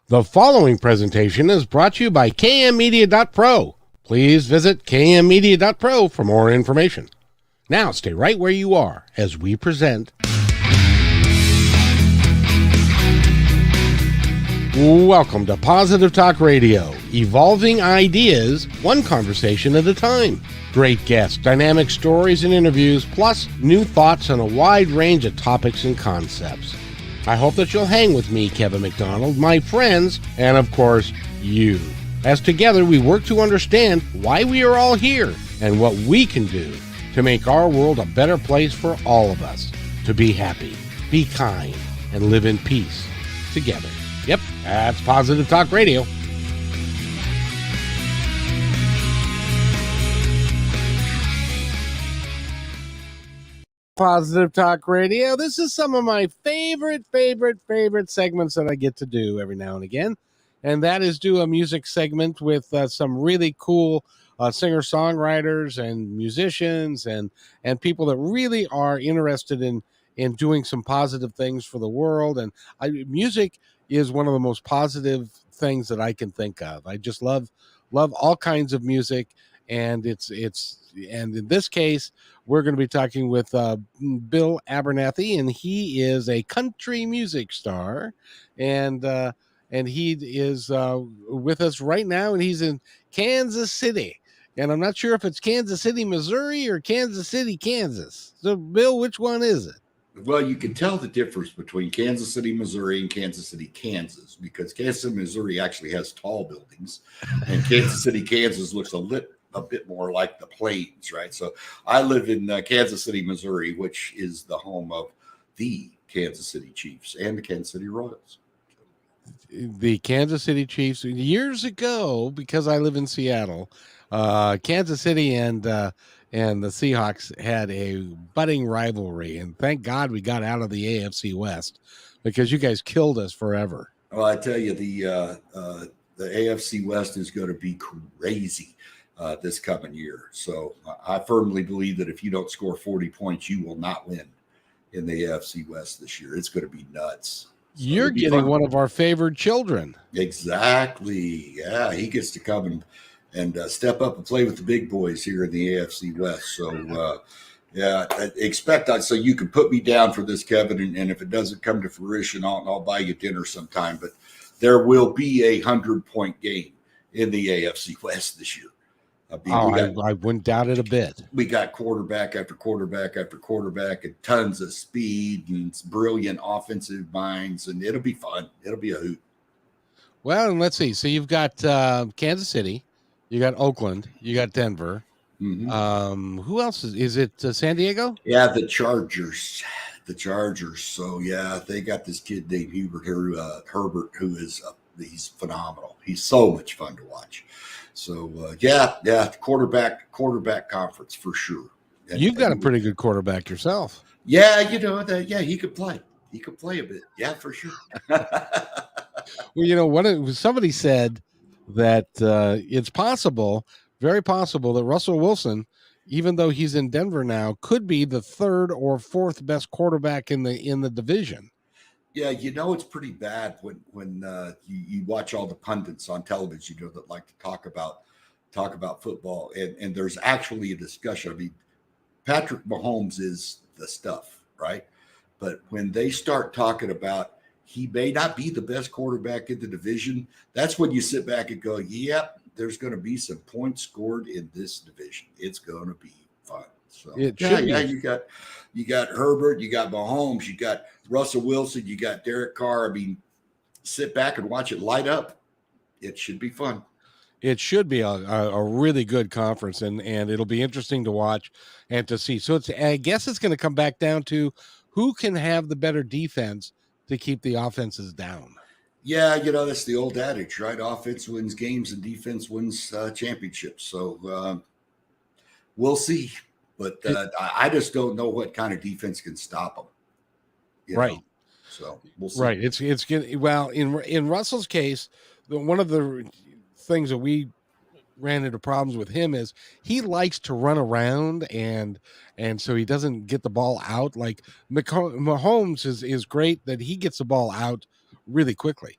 The following presentation is brought to you by kmmedia.pro. Please visit kmmedia.pro for more information. Now stay right where you are as we present. Welcome to Positive Talk Radio, evolving ideas one conversation at a time. Great guests, dynamic stories and interviews, plus new thoughts on a wide range of topics and concepts. I hope that you'll hang with me, Kevin McDonald, my friends, and of course, you. As together we work to understand why we are all here and what we can do to make our world a better place for all of us. To be happy, be kind, and live in peace together. Yep, that's Positive Talk Radio. Positive Talk Radio. This is some of my favorite segments that I get to do every now and again. And that is do a music segment with some really cool singer-songwriters and musicians and people that really are interested in doing some positive things for the world. And music is one of the most positive things that I can think of. I just love all kinds of music. And and in this case, we're going to be talking with Bill Abernathy, and he is a country music star, and he is with us right now, and he's in Kansas City, and I'm not sure if it's Kansas City, Missouri, or Kansas City, Kansas. So, Bill, which one is it? Well, you can tell the difference between Kansas City, Missouri, and Kansas City, Kansas, because Kansas City, Missouri actually has tall buildings, and Kansas City, Kansas looks a bit more like the plains, right? So I live in Kansas City, Missouri, which is the home of the Kansas City Chiefs and the Kansas City Royals. The Kansas City Chiefs, years ago, because I live in Seattle, Kansas City and the Seahawks had a budding rivalry, and thank God we got out of the AFC West because you guys killed us forever. Well, I tell you, the AFC West is going to be crazy this coming year. So I firmly believe that if you don't score 40 points, you will not win in the AFC West this year. It's going to be nuts. So you're getting one of our favored children. Exactly. Yeah, he gets to come and step up and play with the big boys here in the AFC West. So, yeah, expect that. So you can put me down for this, Kevin, and if it doesn't come to fruition, I'll buy you dinner sometime. But there will be a 100-point game in the AFC West this year. I wouldn't doubt it a bit. We got quarterback after quarterback after quarterback and tons of speed and brilliant offensive minds, and it'll be fun. It'll be a hoot. Well, and let's see. So you've got Kansas City, you got Oakland, you got Denver. Mm-hmm. Who else is it? San Diego? Yeah, the Chargers. The Chargers. So yeah, they got this kid named Herbert, who is he's phenomenal. He's so much fun to watch. So yeah, quarterback conference for sure. You've got a pretty good quarterback yourself. Yeah, he could play. He could play a bit. Yeah, for sure. Well, somebody said that it's possible, very possible, that Russell Wilson, even though he's in Denver now, could be the third or fourth best quarterback in the division. Yeah, it's pretty bad when you watch all the pundits on television, that like to talk about football, and there's actually a discussion. I mean, Patrick Mahomes is the stuff, right? But when they start talking about he may not be the best quarterback in the division, that's when you sit back and go, yep, there's going to be some points scored in this division. It's going to be fun. So you got Herbert, you got Mahomes, you got Russell Wilson, you got Derek Carr. I mean, sit back and watch it light up. It should be fun. It should be a really good conference, and it'll be interesting to watch and to see. So I guess it's going to come back down to who can have the better defense to keep the offenses down. Yeah, that's the old adage, right? Offense wins games and defense wins championships. So we'll see. But I just don't know what kind of defense can stop them. Right. So we'll see. Right. It's getting, well, in Russell's case, one of the things that we ran into problems with him is he likes to run around and so he doesn't get the ball out. Like Mahomes is great that he gets the ball out really quickly.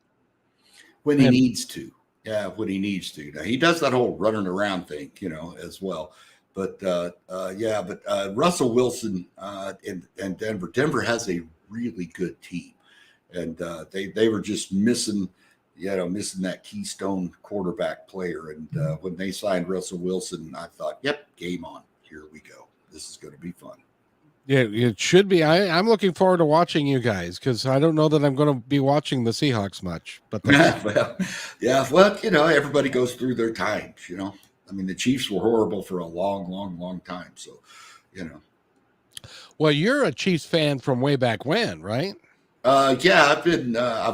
when he And needs to. Yeah, when he needs to. Now he does that whole running around thing, as well. But Russell Wilson in Denver. Denver has a really good team, and they were just missing, missing that keystone quarterback player. And when they signed Russell Wilson, I thought, yep, game on. Here we go. This is going to be fun. yeah, it should be. I'm looking forward to watching you guys because I don't know that I'm going to be watching the Seahawks much. But that's Everybody goes through their times. I mean, the Chiefs were horrible for a long, long, long time. So, well, you're a Chiefs fan from way back when, right? I've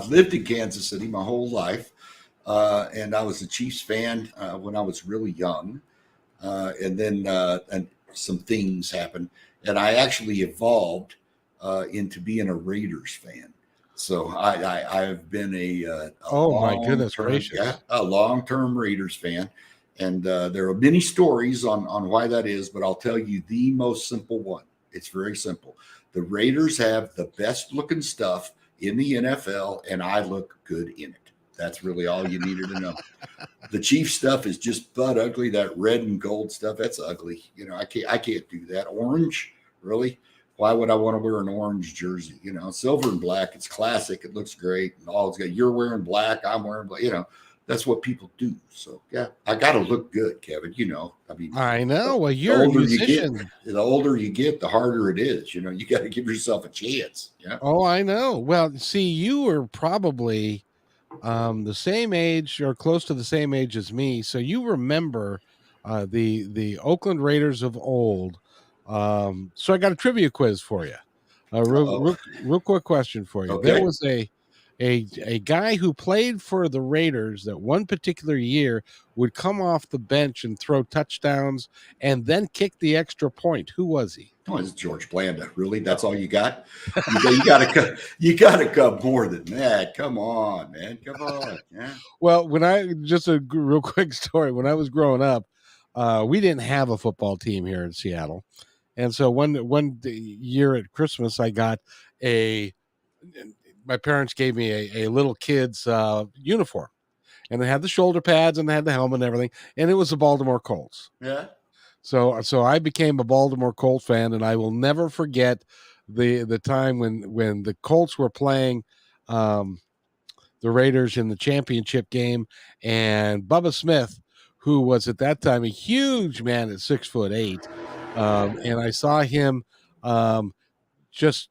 lived in Kansas City my whole life, and I was a Chiefs fan when I was really young, and then and some things happened, and I actually evolved into being a Raiders fan. So I've been a oh my goodness gracious, a long-term Raiders fan, and there are many stories on why that is, but I'll tell you the most simple one. It's very simple. The Raiders have the best looking stuff in the NFL, and I look good in it. That's really all you needed to know. The Chiefs stuff is just butt ugly. That red and gold stuff, that's ugly. I can't do that. Orange, really? Why would I want to wear an orange jersey? Silver and black, it's classic. It looks great. And all it's got, you're wearing black, I'm wearing black. That's what people do. So yeah, I got to look good, Kevin. I mean, I know. Well, you're a musician. The older you get, the harder it is. You got to give yourself a chance. Yeah. Oh, I know. Well, see, you were probably the same age or close to the same age as me, so you remember the Oakland Raiders of old. So I got a trivia quiz for you. Real quick question for you. Okay. There was a guy who played for the Raiders that one particular year would come off the bench and throw touchdowns and then kick the extra point. Who was he? Oh, it's George Blanda. Really? That's all you got? You got to come more than that. Come on, man. Come on. Yeah. Well, just a real quick story. When I was growing up, we didn't have a football team here in Seattle. And so one year at Christmas, I got my parents gave me a little kid's uniform, and they had the shoulder pads and they had the helmet and everything, and it was the Baltimore Colts. Yeah. So I became a Baltimore Colts fan, and I will never forget the time when the Colts were playing the Raiders in the championship game, and Bubba Smith, who was at that time a huge man at 6'8", and I saw him just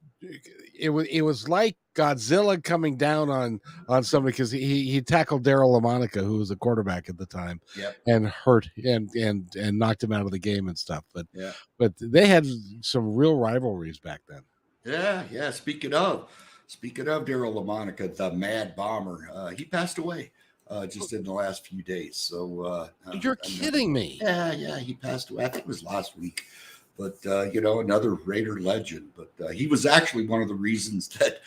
it was like Godzilla coming down on somebody because he tackled Daryl LaMonica, who was a quarterback at the time, yep. and hurt and knocked him out of the game and stuff. But yeah. But they had some real rivalries back then. Yeah. Speaking of Daryl LaMonica, the Mad Bomber, he passed away just in the last few days. So you're kidding me? Yeah, he passed away. I think it was last week. But another Raider legend. But he was actually one of the reasons that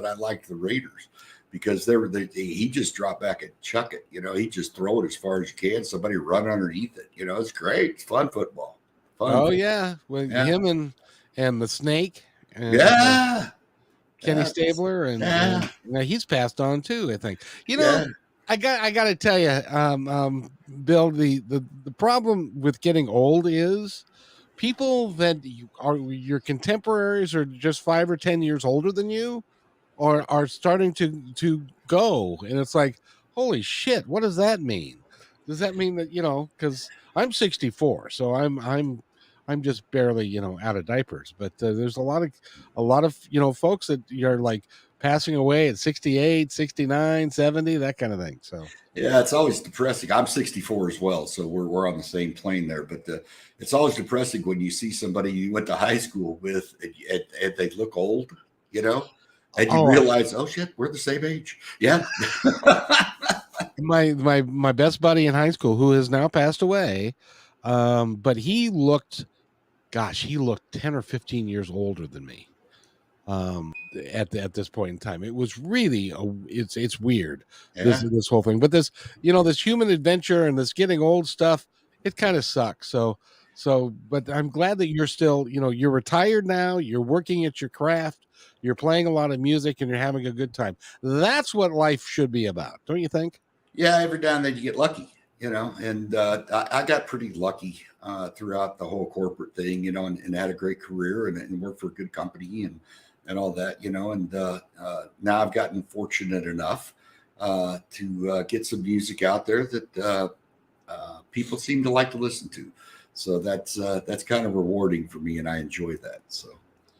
I liked the Raiders, because he just dropped back and chuck it. He just throw it as far as you can. Somebody run underneath it. It's great. It's fun football. Yeah, with him and the Snake. And, Kenny Stabler and he's passed on too. I think. I got to tell you, Bill. The problem with getting old is people that are your contemporaries are just 5 or 10 years older than you, or are starting to go, and it's like, holy shit, what does that mean? Does that mean that because I'm 64, so I'm just barely out of diapers, but there's a lot of folks that are like passing away at 68, 69, 70, that kind of thing. So yeah, it's always depressing. I'm 64 as well, so we're on the same plane there. But it's always depressing when you see somebody you went to high school with and they look old, and you realize, oh shit, we're the same age. Yeah. my best buddy in high school, who has now passed away, but he looked 10 or 15 years older than me. At this point in time, it was really it's weird, this whole thing. But this this human adventure and this getting old stuff, it kind of sucks. So So, but I'm glad that you're still, you're retired now, you're working at your craft, you're playing a lot of music, and you're having a good time. That's what life should be about, don't you think? Yeah, every now and then you get lucky, and I got pretty lucky throughout the whole corporate thing, and had a great career and worked for a good company and all that, and now I've gotten fortunate enough to get some music out there that people seem to like to listen to. So that's kind of rewarding for me, and I enjoy that. So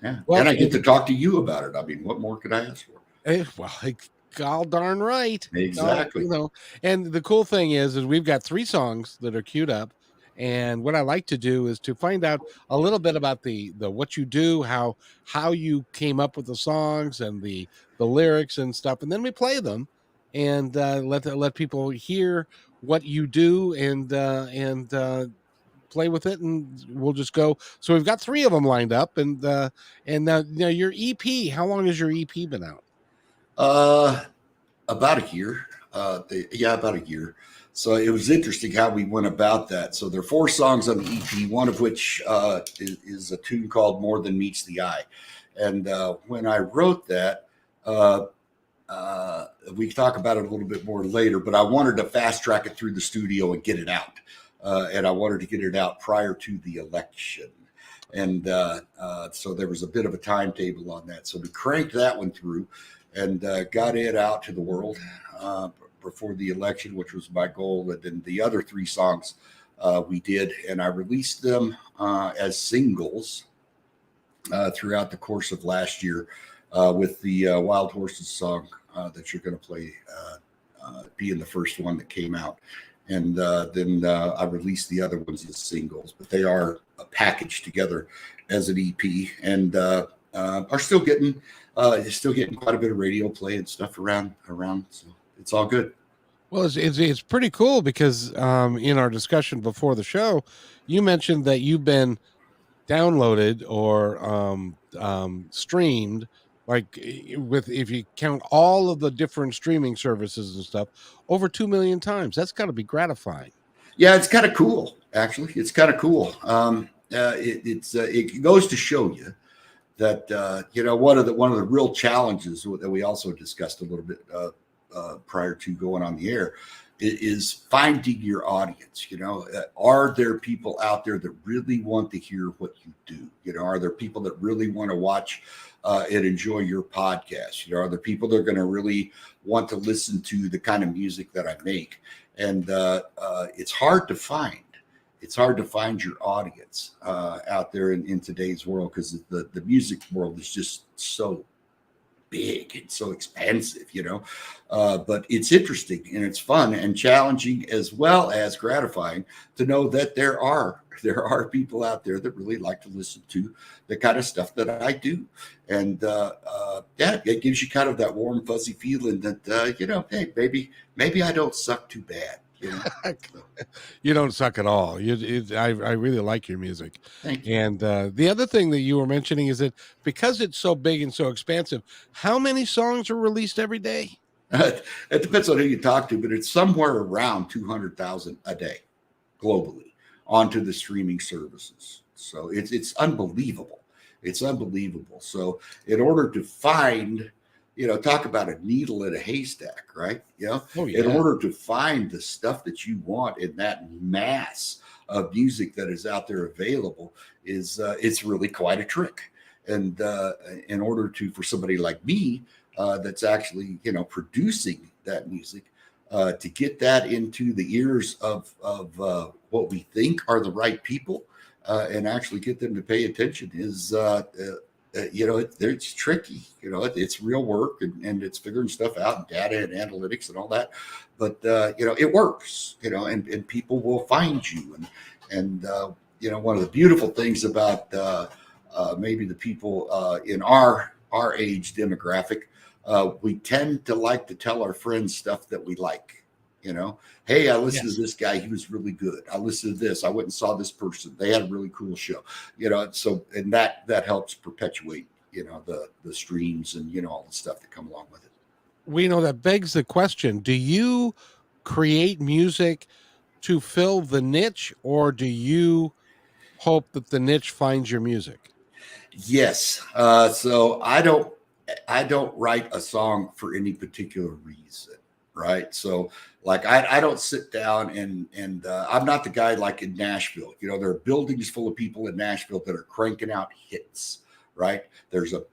yeah, Well, and I get to talk to you about it. I mean, what more could I ask for? all darn right. Exactly. And the cool thing is we've got 3 songs that are queued up. And what I like to do is to find out a little bit about the what you do, how you came up with the songs and the lyrics and stuff, and then we play them and let people hear what you do and play with it, and we'll just go. So we've got 3 of them lined up, and now your EP. How long has your EP been out? About a year. Yeah, about a year. So it was interesting how we went about that. So there are 4 songs on the EP, one of which is a tune called "More Than Meets the Eye." And when I wrote that, uh, we talk about it a little bit more later. But I wanted to fast track it through the studio and get it out, and I wanted to get it out prior to the election. And so there was a bit of a timetable on that. So we cranked that one through and got it out to the world before the election, which was my goal. And then the other 3 songs we did, and I released them as singles throughout the course of last year with the Wild Horses song that you're going to play being the first one that came out. And then I released the other ones as singles, but they are packaged together as an EP, and are still getting quite a bit of radio play and stuff around. So it's all good. Well, it's pretty cool because in our discussion before the show, you mentioned that you've been downloaded or streamed, like with if you count all of the different streaming services and stuff, over 2 million times. That's got to be gratifying. Yeah, it's kind of cool. Actually, it's kind of cool. It goes to show you that one of the real challenges that we also discussed a little bit prior to going on the air is finding your audience. Are there people out there that really want to hear what you do? Are there people that really want to watch and enjoy your podcast? Are there people that are going to really want to listen to the kind of music that I make? And it's hard to find. It's hard to find your audience out there in today's world, because the music world is just so big and so expensive, but it's interesting and it's fun and challenging as well as gratifying to know that there are people out there that really like to listen to the kind of stuff that I do. And yeah, it gives you kind of that warm, fuzzy feeling that, hey, maybe I don't suck too bad. You don't suck at all. I really like your music. Thank you. And the other thing that you were mentioning is that because it's so big and so expansive, how many songs are released every day? It depends on who you talk to, but it's somewhere around 200,000 a day globally onto the streaming services. So it's unbelievable. It's unbelievable. So in order to find, talk about a needle in a haystack, right? Oh, yeah. In order to find the stuff that you want in that mass of music that is out there available is it's really quite a trick. And in order for somebody like me that's actually producing that music to get that into the ears of what we think are the right people and actually get them to pay attention is it's tricky. It's real work and it's figuring stuff out and data and analytics and all that. But it works. And people will find you. And one of the beautiful things about maybe the people in our age demographic, we tend to like to tell our friends stuff that we like. Hey, I listened to this guy. He was really good. I listened to this. I went and saw this person. They had a really cool show. So and that helps perpetuate, the streams and all the stuff that come along with it. We know that begs the question: do you create music to fill the niche, or do you hope that the niche finds your music? Yes. So I don't write a song for any particular reason, right? So like I don't sit down and I'm not the guy like in Nashville. You know, there are buildings full of people in Nashville that are cranking out hits, right? There's a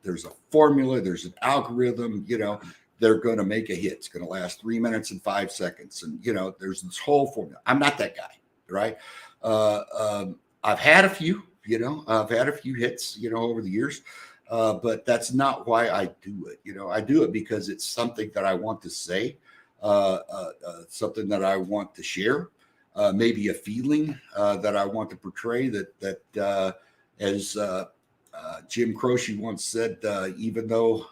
formula, there's an algorithm, you know, they're going to make a hit. It's going to last 3 minutes and 5 seconds. And, you know, there's this whole formula. I'm not that guy, right? I've had a few, you know, I've had a few hits, you know, over the years. But that's not why I do it. You know, I do it because it's something that I want to say, something that I want to share, maybe a feeling that I want to portray. As Jim Croce once said, even though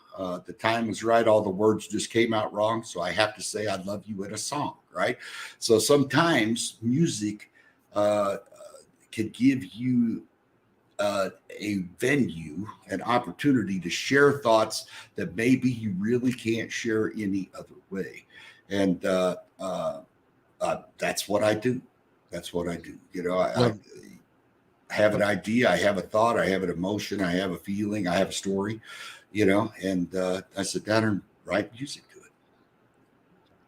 the time was right, all the words just came out wrong. So I have to say I love you in a song, right? So sometimes music can give you a venue, an opportunity to share thoughts that maybe you really can't share any other way. And that's what I do. That's what I do. You know, I have an idea, I have a thought, I have an emotion, I have a feeling, I have a story, you know, and I sit down and write music to it.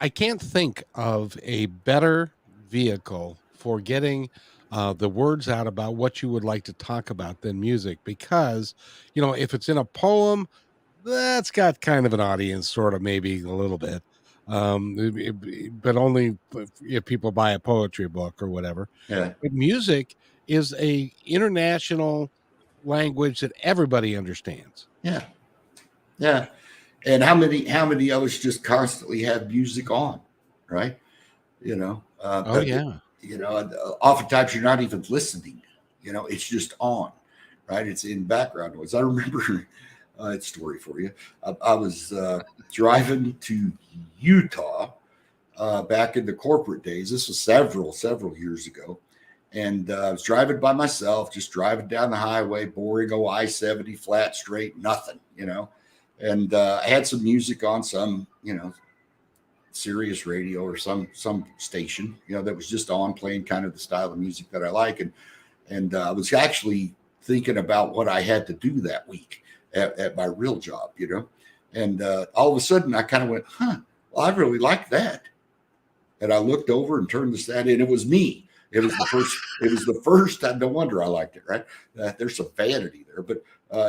I can't think of a better vehicle for getting the words out about what you would like to talk about than music, because, you know, if it's in a poem, that's got kind of an audience, sort of, maybe a little bit, but only if people buy a poetry book or whatever. Yeah. But music is a international language that everybody understands. Yeah. Yeah. And how many of us just constantly have music on, right? You know, Oh yeah. you know, oftentimes you're not even listening, you know, it's just on, right? It's in background noise. I remember a story for you. I was driving to Utah back in the corporate days. This was several years ago. And I was driving by myself, just driving down the highway, boring old I-70, flat, straight, nothing, you know. And I had some music on, some, you know, Sirius radio or some station, you know, that was just on, playing kind of the style of music that I like. And I was actually thinking about what I had to do that week at my real job, you know. And all of a sudden I kind of went, well, I really like that. And I looked over and turned the stand, and it was me. It was the first. It was the first time. No wonder I liked it. Right? There's some vanity there, but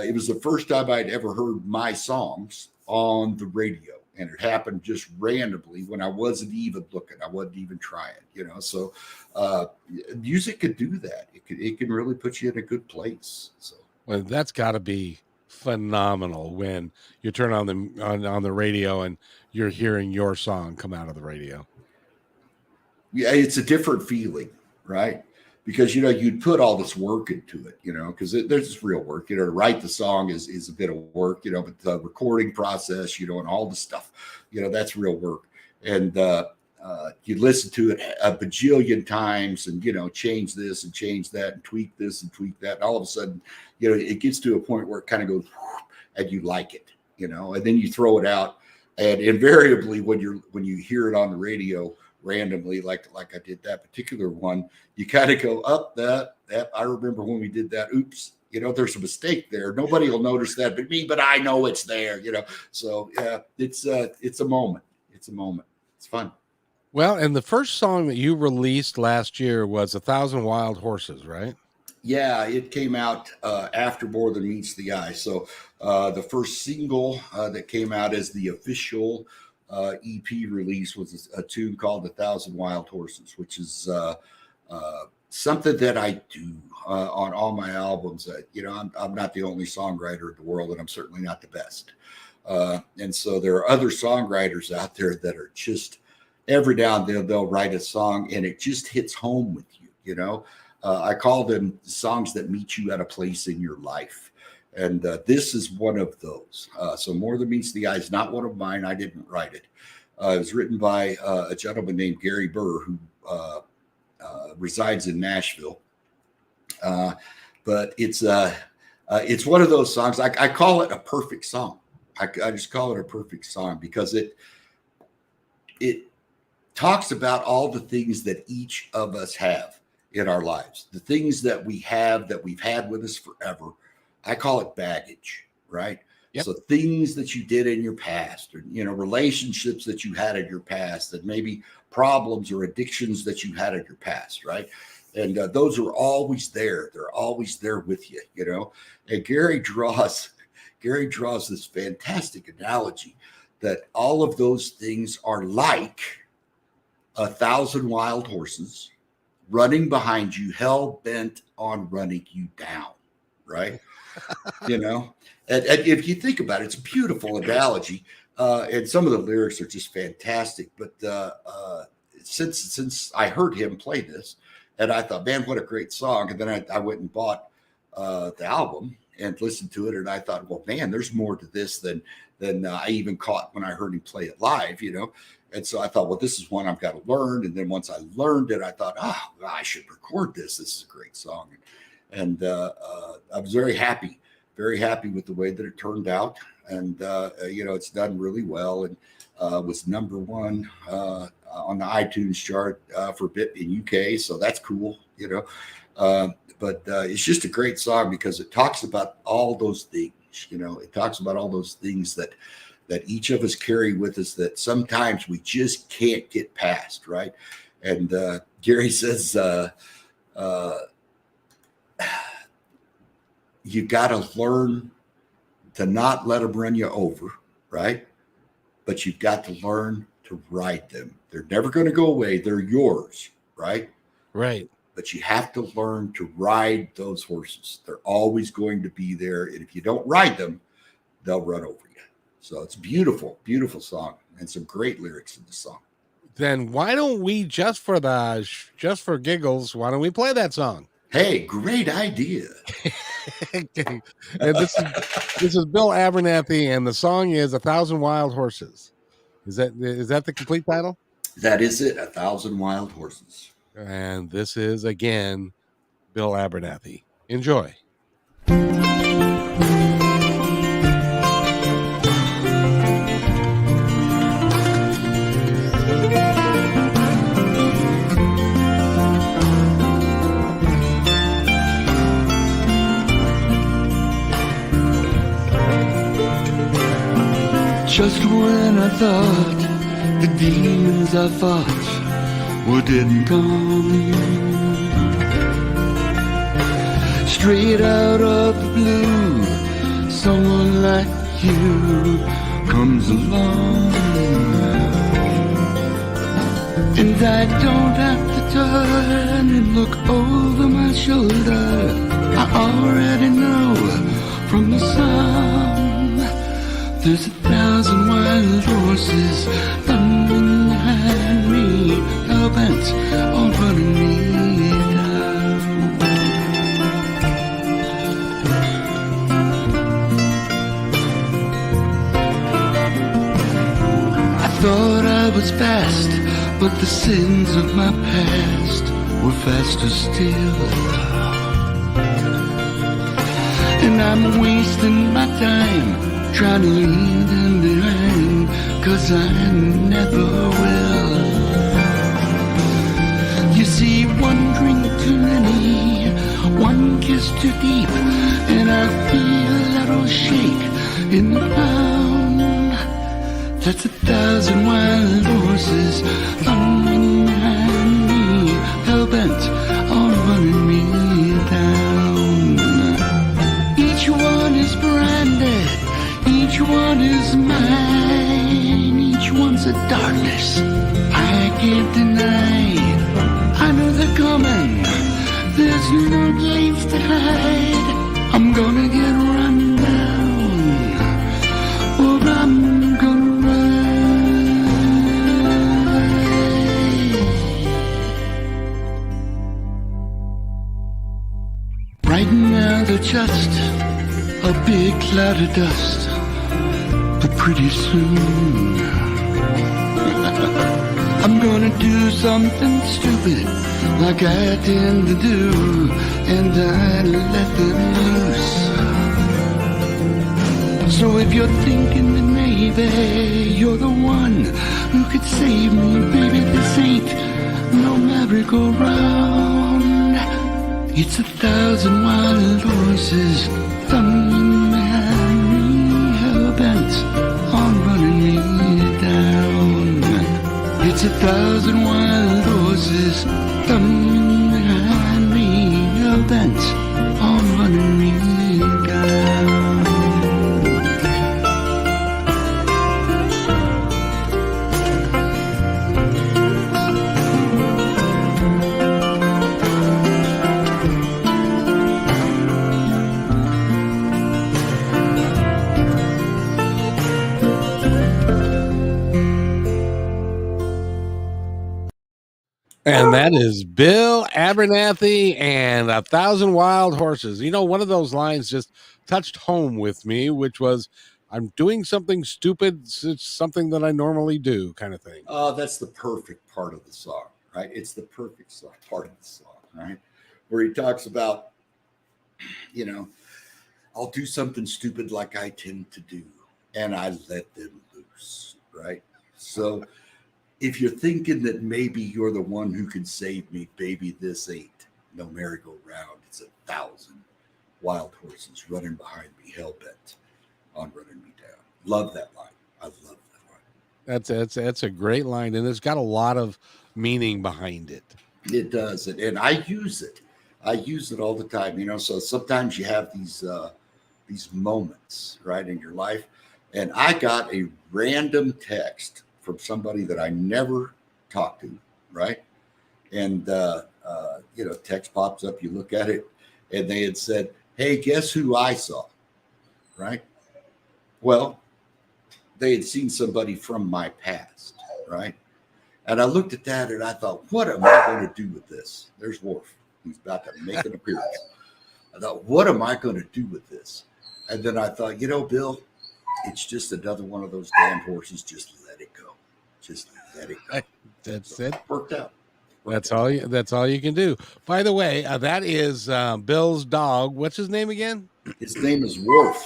it was the first time I'd ever heard my songs on the radio, and it happened just randomly when I wasn't even looking. I wasn't even trying. You know, so music could do that. It can really put you in a good place. So. Well, that's got to be phenomenal when you turn on the radio and you're hearing your song come out of the radio. Yeah, it's a different feeling, right? Because, you know, you'd put all this work into it, you know, because there's this real work, you know, to write the song is a bit of work, you know, but the recording process, you know, and all the stuff, you know, that's real work. And you listen to it a bajillion times and, you know, change this and change that and tweak this and tweak that. And all of a sudden, you know, it gets to a point where it kind of goes and you like it, you know, and then you throw it out. And invariably when you hear it on the radio, randomly, like I did that particular one, you kind of go up that I remember when we did that. Oops, you know, there's a mistake there. Nobody will notice that but me, but I know it's there, you know. So yeah, it's a moment. It's a moment. It's fun. Well, and the first song that you released last year was 1,000 Wild Horses, right? Yeah, it came out after More Than Meets the Eye. So the first single that came out as the official EP release was a tune called 1,000 Wild Horses, which is something that I do on all my albums. You know, I'm not the only songwriter in the world, and I'm certainly not the best. And so there are other songwriters out there that are just every now and then they'll write a song and it just hits home with you, you know. I call them songs that meet you at a place in your life. And this is one of those. So More Than Meets the Eye is not one of mine. I didn't write it. It was written by a gentleman named Gary Burr, who resides in Nashville. But it's one of those songs. I call it a perfect song. I just call it a perfect song because it talks about all the things that each of us have in our lives, the things that we have that we've had with us forever. I call it baggage, right? Yep. So things that you did in your past, or relationships that you had in your past, and maybe problems or addictions that you had in your past, right? And those are always there. They're always there with you, And Gary draws this fantastic analogy that all of those things are like 1,000 wild horses running behind you, hell bent on running you down, right? And if you think about it, it's a beautiful analogy, and some of the lyrics are just fantastic. But since I heard him play this, and I thought, man, what a great song, and then I went and bought the album and listened to it, and I thought, well, man, there's more to this than I even caught when I heard him play it live, And so I thought, well, this is one I've got to learn. And then once I learned it, I thought, I should record this. This is a great song. And I was very happy with the way that it turned out. And, it's done really well, and was number one on the iTunes chart for a bit in UK. So that's cool, but it's just a great song because it talks about all those things, it talks about all those things that each of us carry with us that sometimes we just can't get past, right? And Gary says, you got to learn to not let them run you over, right? But you've got to learn to ride them. They're never going to go away. They're yours, right? Right. But you have to learn to ride those horses. They're always going to be there. And if you don't ride them, they'll run over you. So it's beautiful, beautiful song, and some great lyrics in the song. Then why don't we, just for giggles, why don't we play that song? Hey, great idea. And this is Bill Abernathy, and the song is 1,000 Wild Horses. Is that the complete title? That is it, 1,000 Wild Horses. And this is, again, Bill Abernathy. Enjoy. Just when I thought the demons I fought were dead and gone, straight out of the blue, someone like you comes along, and I don't have to turn and look over my shoulder. I already know from the song there's 1,000 wild horses thundering behind me, hell bent on running me down. I thought I was fast, but the sins of my past were faster still. And I'm wasting my time trying to leave them behind, 'cause I never will. You see, one drink too many, one kiss too deep, and I feel a little shake in the pound. That's 1,000 wild horses thundering behind me, hell-bent on running me down. Each one is branded, each one is mine, each one's a darkness I can't deny. I know they're coming, there's no place to hide. I'm gonna get run down, or I'm gonna ride. Right now they're just a big cloud of dust, but pretty soon I'm gonna do something stupid like I tend to do, and I let them loose. So if you're thinking that maybe you're the one who could save me, baby, this ain't no merry-go-round. It's 1,000 wild horses thumbing behind me, hell-bent on running me down. It's 1,000 wild horses thumbing behind me, hell-bent on running me down. And that is Bill Abernathy and 1,000 Wild Horses. You know, one of those lines just touched home with me, which was, I'm doing something stupid. It's something that I normally do, kind of thing. Oh, that's the perfect part of the song, right? It's the perfect part of the song, right? Where he talks about, you know, I'll do something stupid like I tend to do, and I let them loose, right? So if you're thinking that maybe you're the one who can save me, baby, this ain't no merry-go-round. It's 1,000 wild horses running behind me, hell-bent on running me down. Love that line. I love that line. That's a great line, and it's got a lot of meaning behind it. It does, and I use it. I use it all the time. You know, so sometimes you have these moments, right, in your life, and I got a random text from somebody that I never talked to, right? And, you know, text pops up, you look at it, and they had said, hey, guess who I saw, right? Well, they had seen somebody from my past, right? And I looked at that and I thought, what am I going to do with this? There's Worf. He's about to make an appearance. I thought, what am I going to do with this? And then I thought, you know, Bill, it's just another one of those damn horses. Just let it go. Just let it go. That's it. Worked out. That's all you can do. By the way, that is Bill's dog. What's his name again? His name is Worf.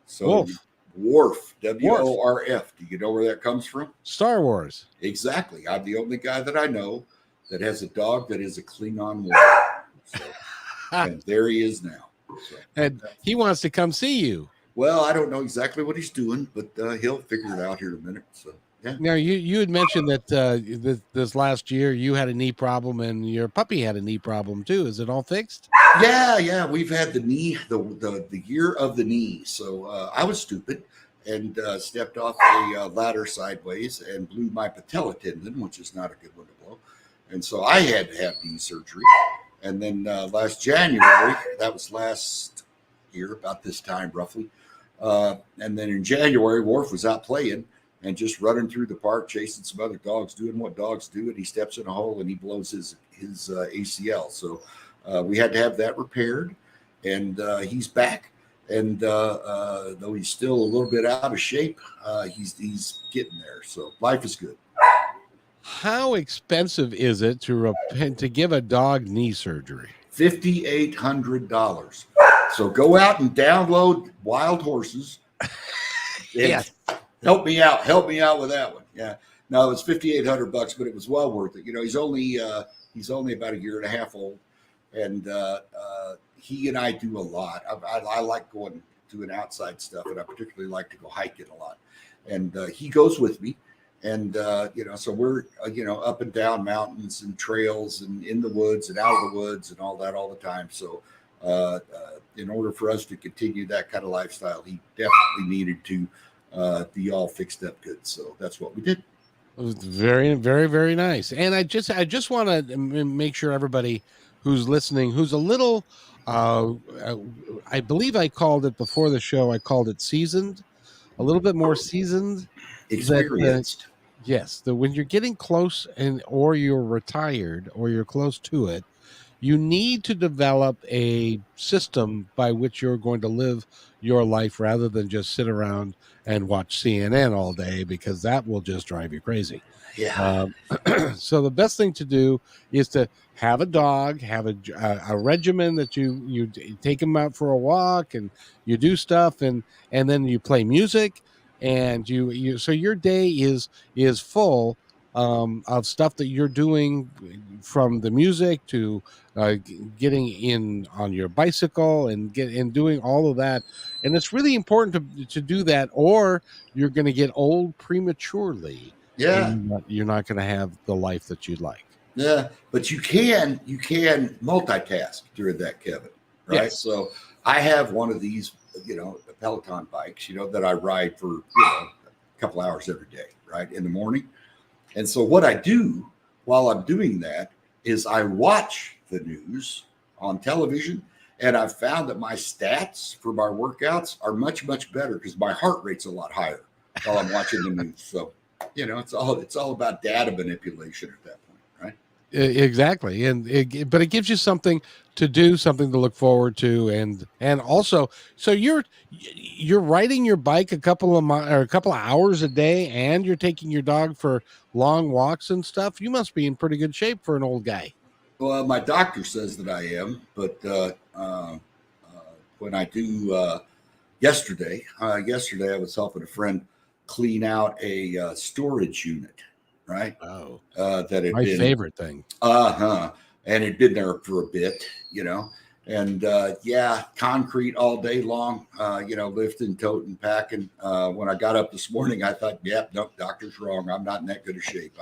So Wolf. Worf. W-O-R-F. Do you know where that comes from? Star Wars. Exactly. I'm the only guy that I know that has a dog that is a Klingon warrior. So, and there he is now. So, and he wants to come see you. Well, I don't know exactly what he's doing, but he'll figure it out here in a minute. So, yeah. Now, you had mentioned that this last year you had a knee problem and your puppy had a knee problem too. Is it all fixed? Yeah. We've had the knee, the year of the knee. So I was stupid and stepped off a ladder sideways and blew my patella tendon, which is not a good one to blow. And so I had to have knee surgery. And then last January, that was last year, about this time roughly. And then in January, Worf was out playing and just running through the park, chasing some other dogs, doing what dogs do. And he steps in a hole and he blows his ACL. So we had to have that repaired. And he's back. And though he's still a little bit out of shape, he's getting there. So life is good. How expensive is it to give a dog knee surgery? $5,800. So go out and download Wild Horses. Yes. Help me out with that one. Yeah. No, it was $5,800, but it was well worth it. You know, he's only about a year and a half old, and he and I do a lot. I like going doing outside stuff, and I particularly like to go hiking a lot. And he goes with me, and you know, so we're up and down mountains and trails and in the woods and out of the woods and all that all the time. So in order for us to continue that kind of lifestyle, he definitely needed to be all fixed up good. So that's what we did. It was very, very, very nice. And I just want to make sure everybody who's listening, who's a little, I believe I called it before the show, I called it seasoned, a little bit more seasoned. Experienced. Yes. When you're getting close or you're retired or you're close to it, you need to develop a system by which you're going to live your life rather than just sit around and watch CNN all day, because that will just drive you crazy. Yeah. So the best thing to do is to have a dog, have a regimen that you take him out for a walk and you do stuff and then you play music and you so your day is full of stuff that you're doing, from the music to getting in on your bicycle and doing all of that. And it's really important to do that, or you're going to get old prematurely, and Yeah. you're not going to have the life that you'd like. Yeah, but you can multitask during that, Kevin. Right. Yes. So I have one of these, Peloton bikes, that I ride for a couple hours every day, right, in the morning. And so what I do while I'm doing that is I watch the news on television, and I've found that my stats for my workouts are much, much better because my heart rate's a lot higher while I'm watching the news. So, it's all about data manipulation at that point, right? Exactly. But it gives you something to do, something to look forward to, and also, so you're riding your bike a couple of hours a day, and you're taking your dog for long walks and stuff. You must be in pretty good shape for an old guy. Well, my doctor says that I am, but when I do, yesterday I was helping a friend clean out a storage unit, right? Oh, That had my been favorite thing. And it'd been there for a bit, and concrete all day long, lifting, toting, packing. When I got up this morning, I thought, yep, nope, doctor's wrong. I'm not in that good a shape.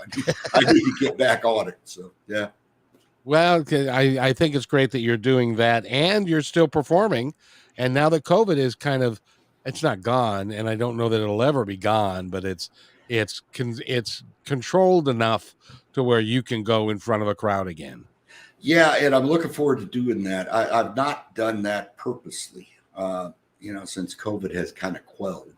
I need to get back on it. So, yeah. Well, I think it's great that you're doing that, and you're still performing. And now that COVID is it's not gone, and I don't know that it'll ever be gone, but it's controlled enough to where you can go in front of a crowd again. Yeah, and I'm looking forward to doing that. I've not done that purposely, since COVID has kind of quelled,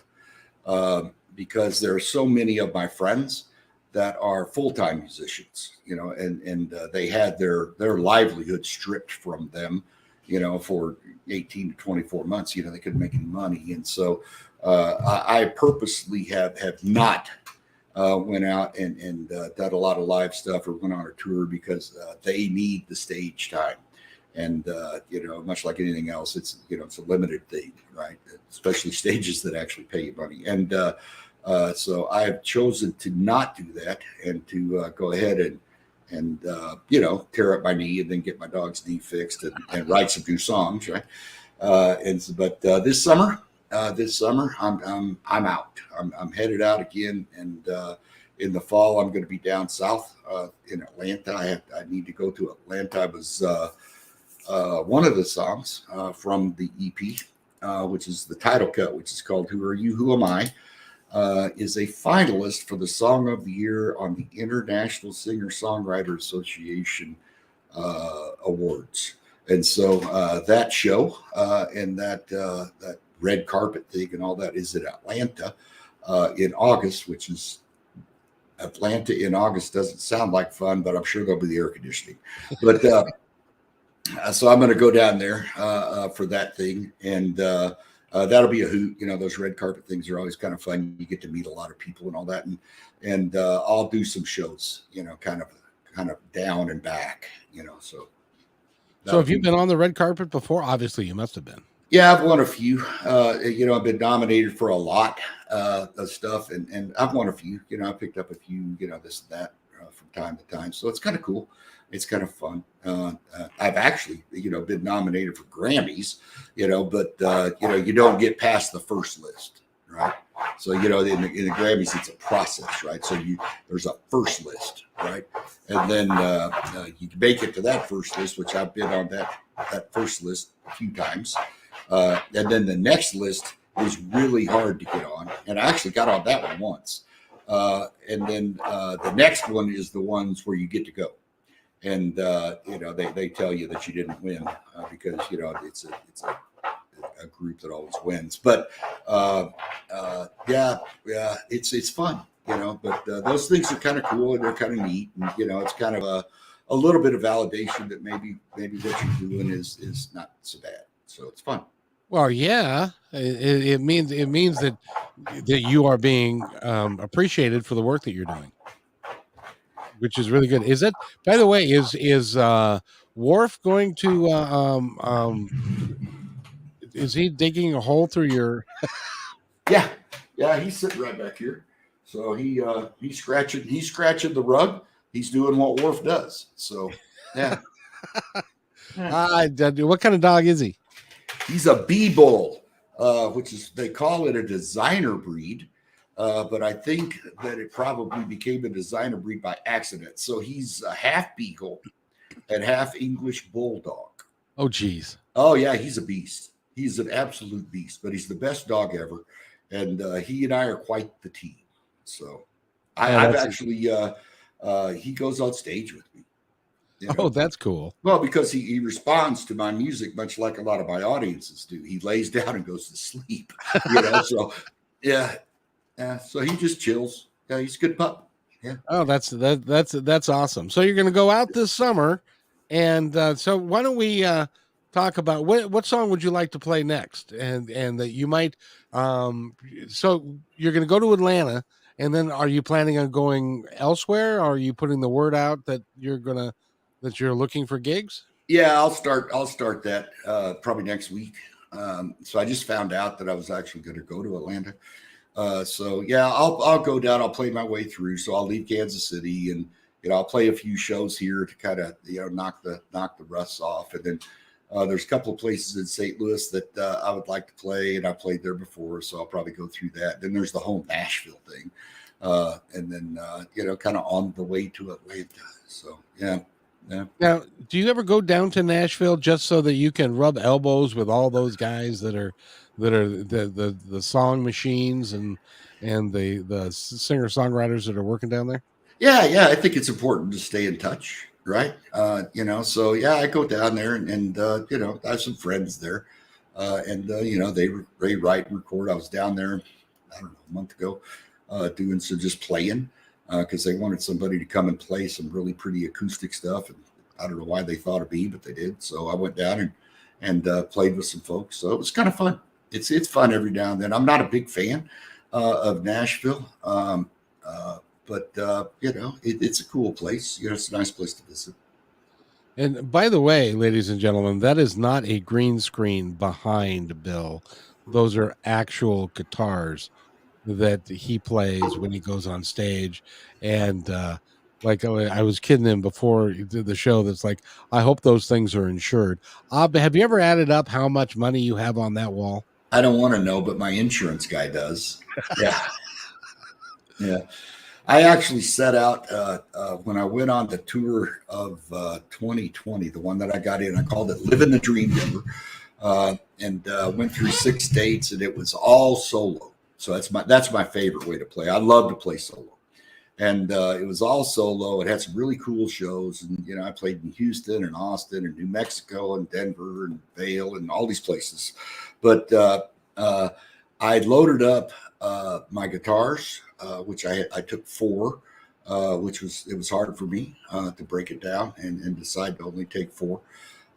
because there are so many of my friends that are full-time musicians, and they had their livelihood stripped from them, for 18 to 24 months. They couldn't make any money, and so I purposely have not went out and done a lot of live stuff or went on a tour because they need the stage time. And, much like anything else, it's a limited thing, right? Especially stages that actually pay you money. And so I have chosen to not do that and to go ahead and tear up my knee and then get my dog's knee fixed and write some new songs, right? But this summer, I'm out. I'm headed out again, and in the fall I'm going to be down south in Atlanta. I need to go to Atlanta. It was one of the songs from the EP, which is the title cut, which is called "Who Are You? Who Am I?" Is a finalist for the Song of the Year on the International Singer-Songwriter Association Awards. And so that show and that red carpet thing and all that is in Atlanta in August, which is Atlanta in August doesn't sound like fun, but I'm sure there'll be the air conditioning. But so I'm going to go down there for that thing, and that'll be a hoot. Those red carpet things are always kind of fun. You get to meet a lot of people and all that, and I'll do some shows, kind of down and back, so. So have you been on the red carpet before? Obviously you must have been. Yeah, I've won a few. I've been nominated for a lot of stuff, and I've won a few. I picked up a few, this and that from time to time. So it's kind of cool. It's kind of fun. I've actually, been nominated for Grammys, but you don't get past the first list, right? So in the Grammys, it's a process, right? So there's a first list, right? And then you make it to that first list, which I've been on that first list a few times. And then the next list is really hard to get on. And I actually got on that one once. And then the next one is the ones where you get to go. And, they tell you that you didn't win because, it's a group that always wins. But it's fun, but those things are kind of cool and they're kind of neat. And, it's kind of a little bit of validation that maybe what you're doing is not so bad. So it's fun. Well, yeah, it means that you are being appreciated for the work that you're doing, which is really good. Is it? By the way, is Worf going to? Is he digging a hole through your? Yeah, he's sitting right back here. So he's scratching the rug. He's doing what Worf does. So yeah. What kind of dog is he? He's a B-Bull, which is, they call it a designer breed. But I think that it probably became a designer breed by accident. So he's a half beagle and half English bulldog. Oh, geez. Oh, yeah, he's a beast. He's an absolute beast, but he's the best dog ever. And he and I are quite the team. So I've actually, he goes on stage with me. You know? Oh, that's cool. Well, because he responds to my music much like a lot of my audiences do. He lays down and goes to sleep. So yeah. So he just chills. Yeah, he's a good pup. Yeah. Oh, that's awesome. So you're going to go out this summer, and so why don't we talk about what song would you like to play next, and that you might. So you're going to go to Atlanta, and then are you planning on going elsewhere? Or are you putting the word out that you're looking for gigs? Yeah, I'll start that probably next week. So I just found out that I was actually going to go to Atlanta. So yeah, I'll go down. I'll play my way through. So I'll leave Kansas City, and I'll play a few shows here to kind of knock the rust off. And then there's a couple of places in St. Louis that I would like to play, and I played there before, so I'll probably go through that. Then there's the whole Nashville thing, and then kind of on the way to Atlanta. So yeah. Yeah. Now, do you ever go down to Nashville just so that you can rub elbows with all those guys that are the song machines and the singer-songwriters that are working down there? Yeah. I think it's important to stay in touch, right? So yeah, I go down there and I have some friends there, and they write and record. I was down there, I don't know, a month ago, doing some just playing. Because they wanted somebody to come and play some really pretty acoustic stuff. And I don't know why they thought of me, but they did. So I went down and played with some folks. So it was kind of fun. It's fun every now and then. I'm not a big fan of Nashville, but it's a cool place. It's a nice place to visit. And by the way, ladies and gentlemen, that is not a green screen behind Bill. Those are actual guitars that he plays when he goes on stage. And like I was kidding him before he did the show, that's like, I hope those things are insured. Have you ever added up how much money you have on that wall? I don't want to know, but my insurance guy does. Yeah. Yeah. I actually set out when I went on the tour of 2020, the one that I got in, I called it Living the Dream Denver, and went through 6 states, and it was all solo. So that's my favorite way to play. I love to play solo, and it was all solo. It had some really cool shows, and I played in Houston and Austin and New Mexico and Denver and Vail and all these places. But I loaded up my guitars, which I took 4, which was hard for me to break it down and decide to only take 4,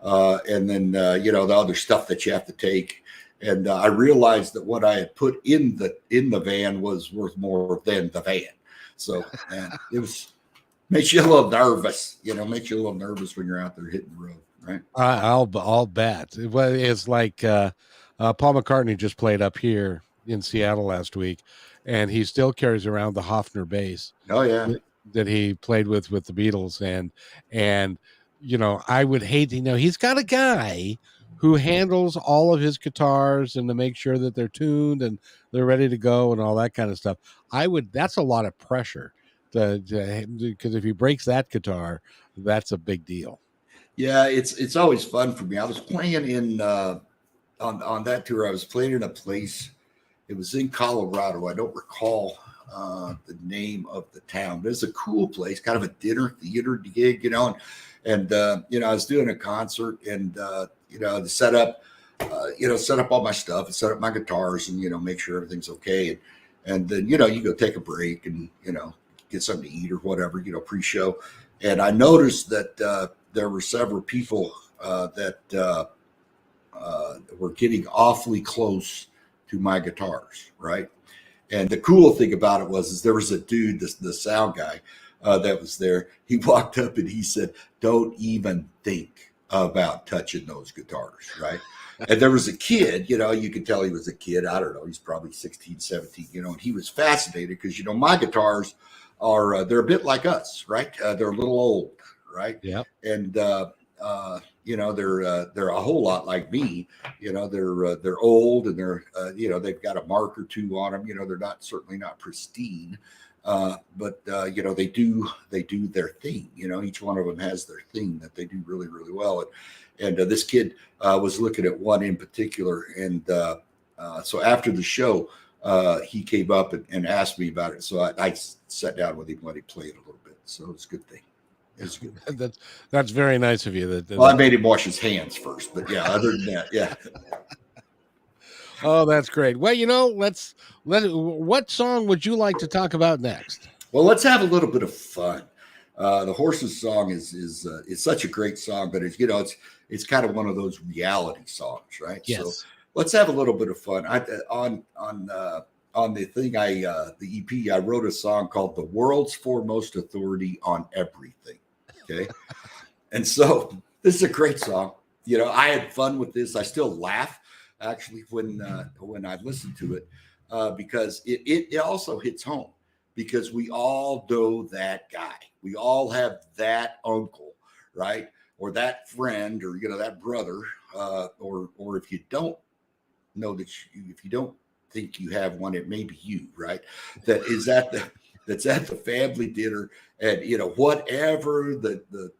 and then the other stuff that you have to take. And I realized that what I had put in the van was worth more than the van. So it makes you a little nervous, makes you a little nervous when you're out there hitting the road, right? I'll bet. It's like Paul McCartney just played up here in Seattle last week, and he still carries around the Hofner bass. Oh yeah, that he played with the Beatles, and I would hate to he's got a guy who handles all of his guitars and to make sure that they're tuned and they're ready to go and all that kind of stuff. That's a lot of pressure because if he breaks that guitar, that's a big deal. Yeah, it's always fun for me. I was playing in on that tour. I was playing in a place. It was in Colorado. I don't recall the name of the town, but it's a cool place, kind of a dinner theater gig, and I was doing a concert and to set up all my stuff and set up my guitars and make sure everything's okay, and then you go take a break and get something to eat or whatever, pre-show. And I noticed that there were several people that were getting awfully close to my guitars, right? And the cool thing about it was there was a dude, the sound guy that was there. He walked up and he said, "Don't even think about touching those guitars," right? And there was a kid, you could tell he was a kid. I don't know. He's probably 16, 17, and he was fascinated because, my guitars are, they're a bit like us, right? They're a little old, right? Yeah. And, they're a whole lot like me. They're old and they're, they've got a mark or two on them. They're certainly not pristine. But they do their thing. Each one of them has their thing that they do really, really well. And this kid was looking at one in particular, and so after the show, he came up and asked me about it. So I sat down with him, let him play it a little bit. So it's a good thing. It's good. That's very nice of you. Well, I made him wash his hands first, but yeah, other than that, yeah. Oh, that's great. Well, what song would you like to talk about next? Well, let's have a little bit of fun. The Horses song is such a great song, but it's kind of one of those reality songs, right? Yes. So let's have a little bit of fun. On the thing the EP, I wrote a song called "The World's Foremost Authority on Everything." Okay, and so this is a great song. I had fun with this. I still laugh actually when I listen to it because it also hits home. Because we all know that guy. We all have that uncle, right? Or that friend, or that brother, or if you don't know if you don't think you have one, it may be you, right? That's at the family dinner, and whatever the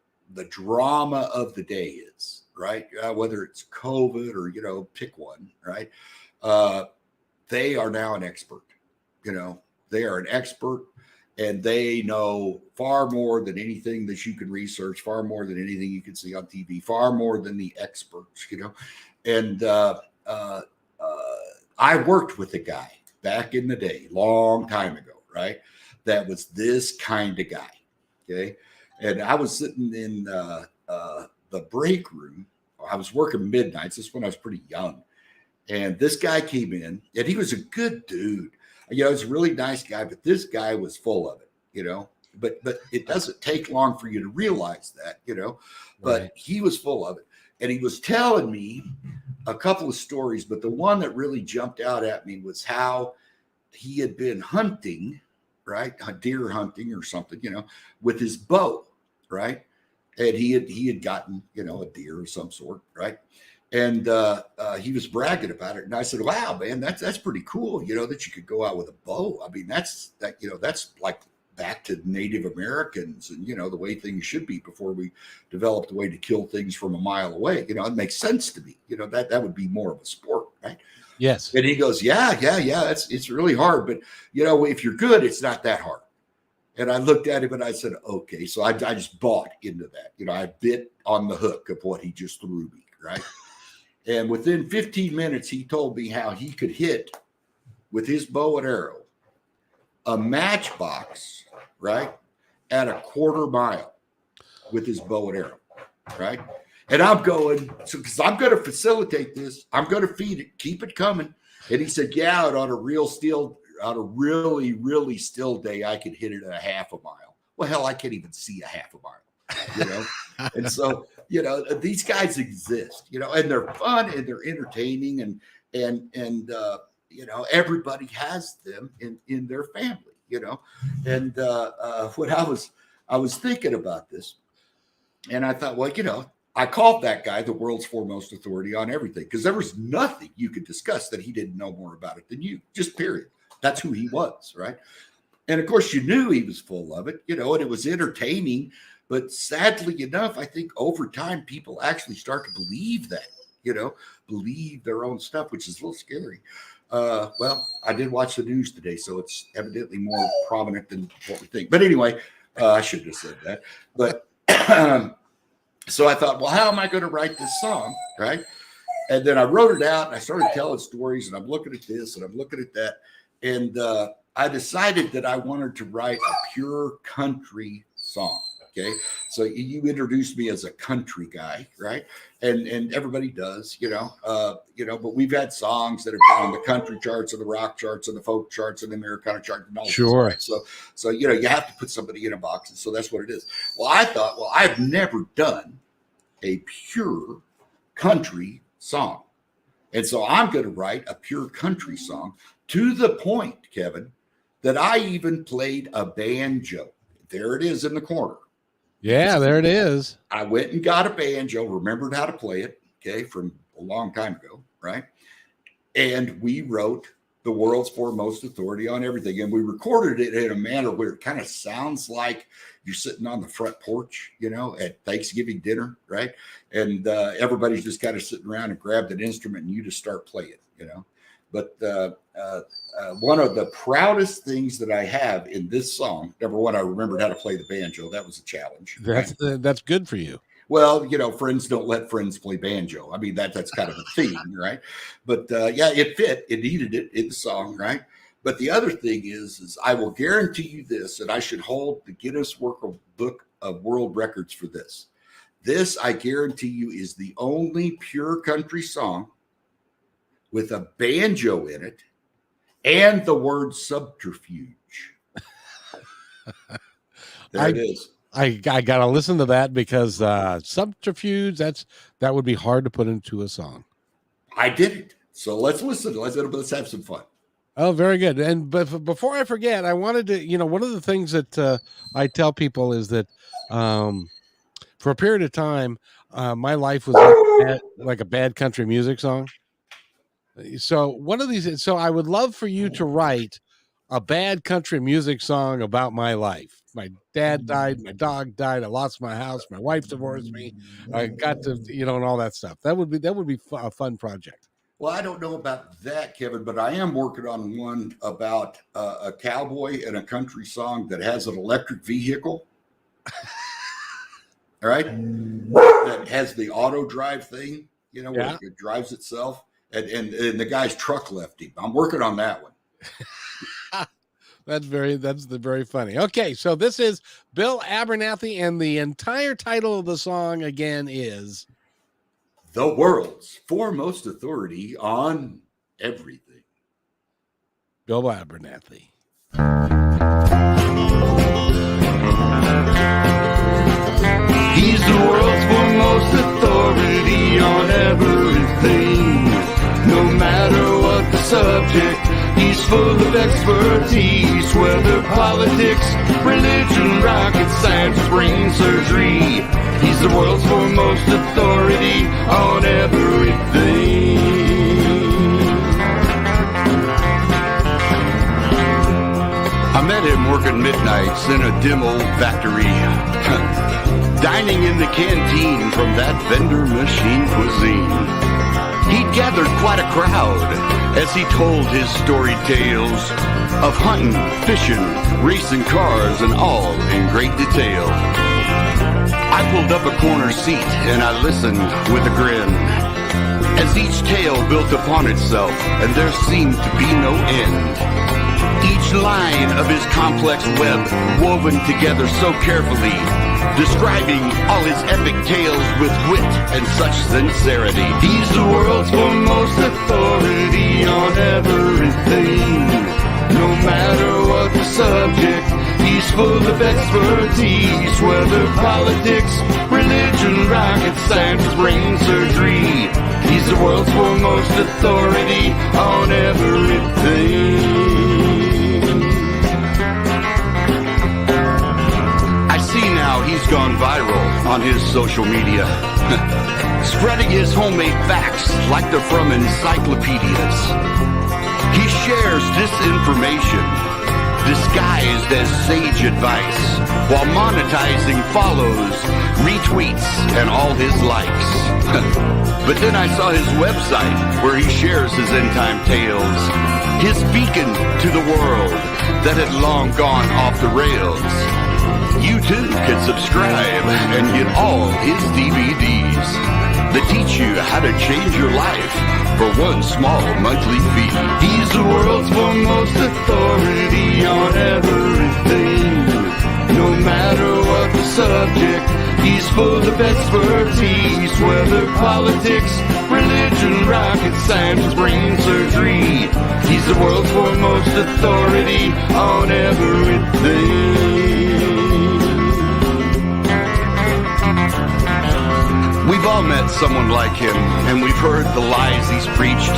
drama of the day is, right? Whether it's COVID or pick one, right? They are now an expert, They are an expert, and they know far more than anything that you can research, far more than anything you can see on TV, far more than the experts, And I worked with a guy back in the day, long time ago, right? That was this kind of guy, okay? And I was sitting in the break room. I was working midnights. This is when I was pretty young. And this guy came in, and he was a good dude. He's a really nice guy, but this guy was full of it, but it doesn't take long for you to realize that, but Right. He was full of it. And he was telling me a couple of stories, but the one that really jumped out at me was how he had been hunting, right? Deer hunting or something, with his bow, right? And he had gotten, a deer of some sort, right? And he was bragging about it. And I said, wow, man, that's pretty cool, that you could go out with a bow. I mean, that's like back to Native Americans and, the way things should be before we developed a way to kill things from a mile away. It makes sense to me, that would be more of a sport, right? Yes. And he goes, yeah. It's really hard. But, if you're good, it's not that hard. And I looked at him and I said, okay. So I just bought into that. I bit on the hook of what he just threw me, right? And within 15 minutes, he told me how he could hit with his bow and arrow a matchbox, right, at a quarter mile with his bow and arrow, right? And I'm going, because I'm going to facilitate this. I'm going to feed it, keep it coming. And he said, yeah, on a really, really still day, I could hit it at a half a mile. Well, hell, I can't even see a half a mile, And so, these guys exist, and they're fun and they're entertaining and everybody has them in their family, and when I was thinking about this, and I thought, well, I called that guy the world's foremost authority on everything, because there was nothing you could discuss that he didn't know more about it than you, just period. That's who he was, right? And of course, you knew he was full of it, and it was entertaining. But sadly enough, I think over time, people actually start to believe that, believe their own stuff, which is a little scary. Well, I did watch the news today, so it's evidently more prominent than what we think. But anyway, I shouldn't have said that. But so I thought, well, how am I going to write this song, right? And then I wrote it out, and I started telling stories, and I'm looking at this, and I'm looking at that. And I decided that I wanted to write a pure country song. Okay, so you introduced me as a country guy, right? And everybody does, but we've had songs that have been on the country charts and the rock charts and the folk charts and the Americana chart and all Sure. that. So you have to put somebody in a box, and so that's what it is. Well, I thought, I've never done a pure country song. And so I'm going to write a pure country song, to the point, Kevin, that I even played a banjo. There it is in the corner. Yeah, there it is. I went and got a banjo, remembered how to play it, okay, from a long time ago, right? And we wrote the world's foremost authority on everything. And we recorded it in a manner where it kind of sounds like you're sitting on the front porch, at Thanksgiving dinner, right? And everybody's just kind of sitting around and grabbed an instrument and you just start playing, But one of the proudest things that I have in this song, number one, I remembered how to play the banjo. That was a challenge. That's good for you. Well, friends don't let friends play banjo. I mean, that's kind of a theme, right? But yeah, it fit. It needed it in the song, right? But the other thing is I will guarantee you this, and I should hold the Guinness Book of World Records for this. This, I guarantee you, is the only pure country song with a banjo in it and the word subterfuge. There it is. I got to listen to that because subterfuge, that would be hard to put into a song. I did it. So let's listen. Let's have some fun. Oh, very good. And but before I forget, I wanted to, one of the things that I tell people is that for a period of time, my life was like a bad country music song. So so I would love for you to write a bad country music song about my life. My dad died, my dog died, I lost my house, my wife divorced me, I got to, and all that stuff. That would be a fun project. Well, I don't know about that, Kevin, but I am working on one about a cowboy and a country song that has an electric vehicle. All right. That has the auto drive thing, where it drives itself. And the guy's truck left him. I'm working on that one. That's very funny. Okay, so this is Bill Abernathy, and the entire title of the song again is The World's Foremost Authority on Everything. Bill Abernathy. He's the world's foremost authority on everything. No matter what the subject, he's full of expertise. Whether politics, religion, rocket science, brain surgery, he's the world's foremost authority on everything. I met him working midnights in a dim old factory, dining in the canteen from that vendor machine cuisine. He'd gathered quite a crowd as he told his storied tales of hunting, fishing, racing cars, and all in great detail. I pulled up a corner seat and I listened with a grin as each tale built upon itself and there seemed to be no end. Each line of his complex web woven together so carefully, describing all his epic tales with wit and such sincerity. He's the world's foremost authority on everything. No matter what the subject, he's full of expertise. Whether politics, religion, rocket science, brain surgery, he's the world's foremost authority on everything. He's gone viral on his social media, spreading his homemade facts like they're from encyclopedias. He shares disinformation disguised as sage advice while monetizing follows, retweets, and all his likes. But then I saw his website where he shares his end-time tales, his beacon to the world that had long gone off the rails. You too can subscribe and get all his DVDs that teach you how to change your life for one small monthly fee. He's the world's foremost authority on everything. No matter what the subject, he's full of expertise. Whether politics, religion, rocket science, brain surgery, he's the world's foremost authority on everything. We've all met someone like him, and we've heard the lies he's preached.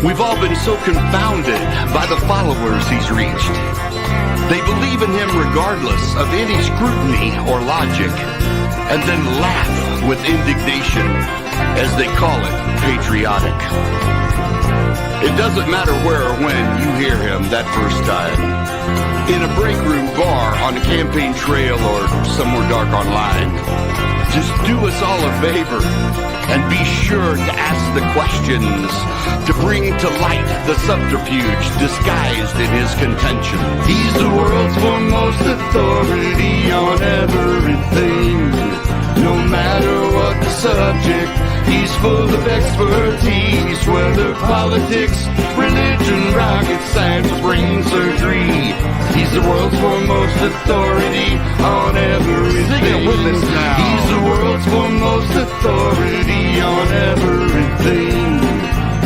We've all been so confounded by the followers he's reached. They believe in him regardless of any scrutiny or logic, and then laugh with indignation as they call it patriotic. It doesn't matter where or when you hear him that first time. In a break room bar, on a campaign trail, or somewhere dark online. Just do us all a favor and be sure to ask the questions to bring to light the subterfuge disguised in his contention. He's the world's foremost authority on everything. No matter what the subject, he's full of expertise. Whether politics, religion, rocket science, brain surgery, he's the world's foremost authority on everything. Sing it with us now. He's the world's foremost authority on everything.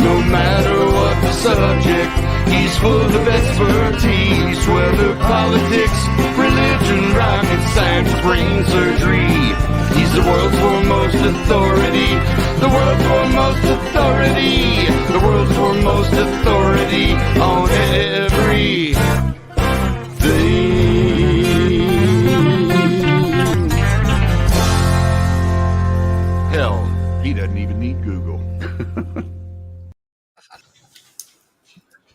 No matter what the subject, he's full of expertise. Whether politics, religion, rocket science, brain surgery, he's the world's foremost authority. The world's foremost authority. The world's foremost authority on everything. Hell, he doesn't even need Google.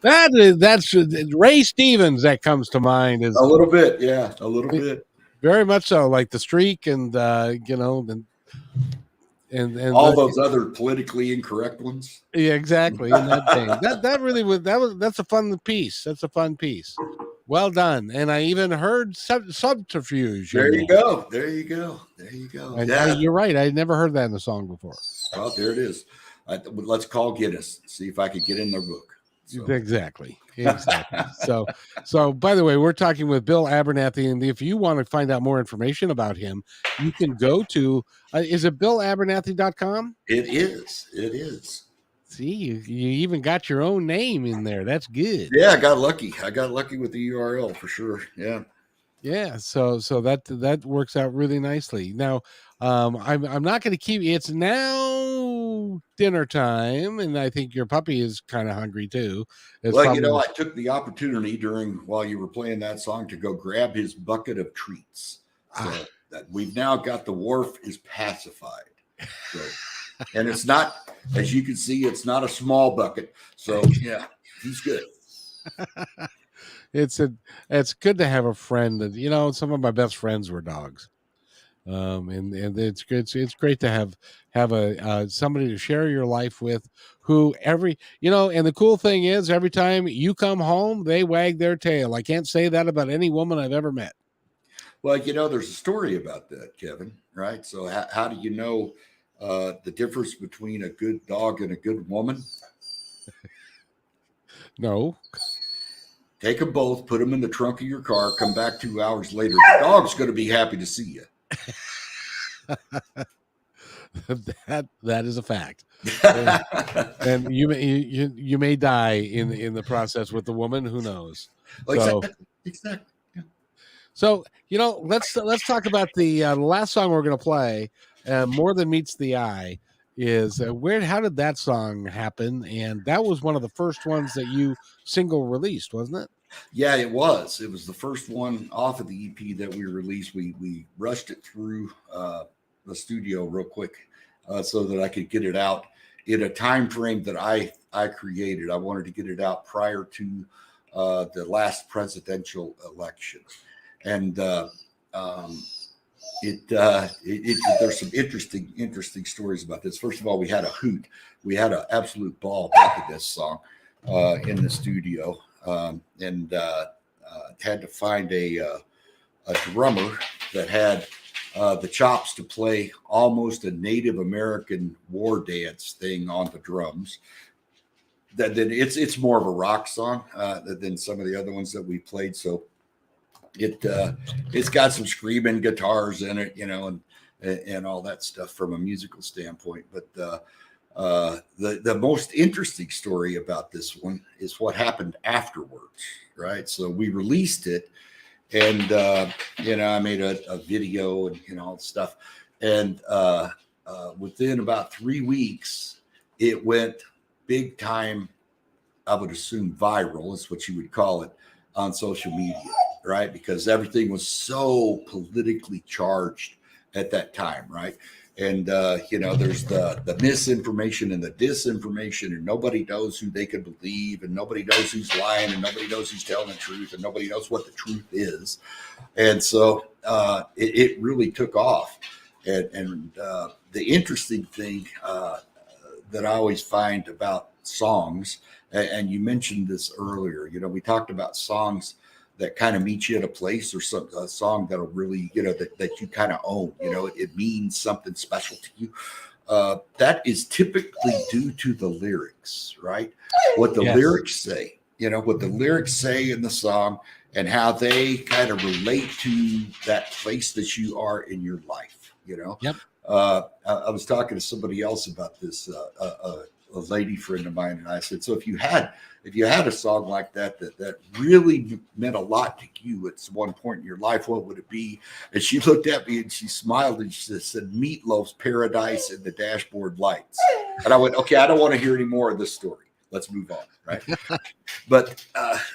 That's Ray Stevens that comes to mind. Is A little bit, yeah, a little bit. very much so, like the Streak, and and All those other politically incorrect ones. yeah, exactly. In that thing. That really was that's a fun piece. That's a fun piece. Well done. And I even heard subterfuge. There you go. There you go. There you go. And Yeah. you're right. I never heard that in the song before. Well, there it is. Let's call Guinness. See if I could get in their book. So. Exactly. So by the way, we're talking with Bill Abernathy, and if you want to find out more information about him, you can go to is it BillAbernathy.com? It is. It is. See, you even got your own name in there. That's good. Yeah, I got lucky. I got lucky with the URL for sure. Yeah. Yeah, so that works out really nicely. Now, I'm not going to keep. It's now dinner time, and I think your puppy is kind of hungry too. It's Well, probably, I took the opportunity while you were playing that song to go grab his bucket of treats. So that we've now got the wharf is pacified. So, and it's not, as you can see, it's not a small bucket. So yeah, he's good. it's good to have a friend that some of my best friends were dogs, and it's good. It's great to have a somebody to share your life with, who and the cool thing is, every time you come home, they wag their tail. I can't say that about any woman I've ever met. Well, there's a story about that, Kevin. Right? So how do you know the difference between a good dog and a good woman? No. Take them both, put them in the trunk of your car, come back 2 hours later. The dog's going to be happy to see you. that is a fact. And you may die in the process with the woman. Who knows? Exactly. Yeah. So let's talk about the last song we're going to play. More Than Meets the Eye is how did that song happen? And that was one of the first ones that you single released, wasn't it? Yeah, it was the first one off of the EP that we released. We rushed it through the studio real quick so that I could get it out in a time frame that I created. I wanted to get it out prior to the last presidential election, and there's some interesting stories about this. First of all, we had a hoot. We had an absolute ball back at this song in the studio, and had to find a drummer that had the chops to play almost a Native American war dance thing on the drums. Then it's more of a rock song than some of the other ones that we played. So it's got some screaming guitars in it, and all that stuff from a musical standpoint. But the most interesting story about this one is what happened afterwards, right? So we released it, and I made a video and all the stuff, and within about 3 weeks, it went big time. I would assume viral is what you would call it on social media, right? Because everything was so politically charged at that time, right? And there's the misinformation and the disinformation, and nobody knows who they can believe, and nobody knows who's lying, and nobody knows who's telling the truth, and nobody knows what the truth is. And so it really took off. And the interesting thing that I always find about songs, and you mentioned this earlier, we talked about songs that kind of meet you at a place, or a song that'll really, that you kind of own, it means something special to you. That is typically due to the lyrics, right? What the lyrics say, what the lyrics say in the song, and how they kind of relate to that place that you are in your life, Yep. I was talking to somebody else about this, a lady friend of mine, and I said, so if you had a song like that really meant a lot to you at one point in your life, what would it be? And she looked at me and she smiled and she said, Meatloaf's Paradise and the Dashboard Lights. And I went, okay, I don't want to hear any more of this story. Let's move on, right? But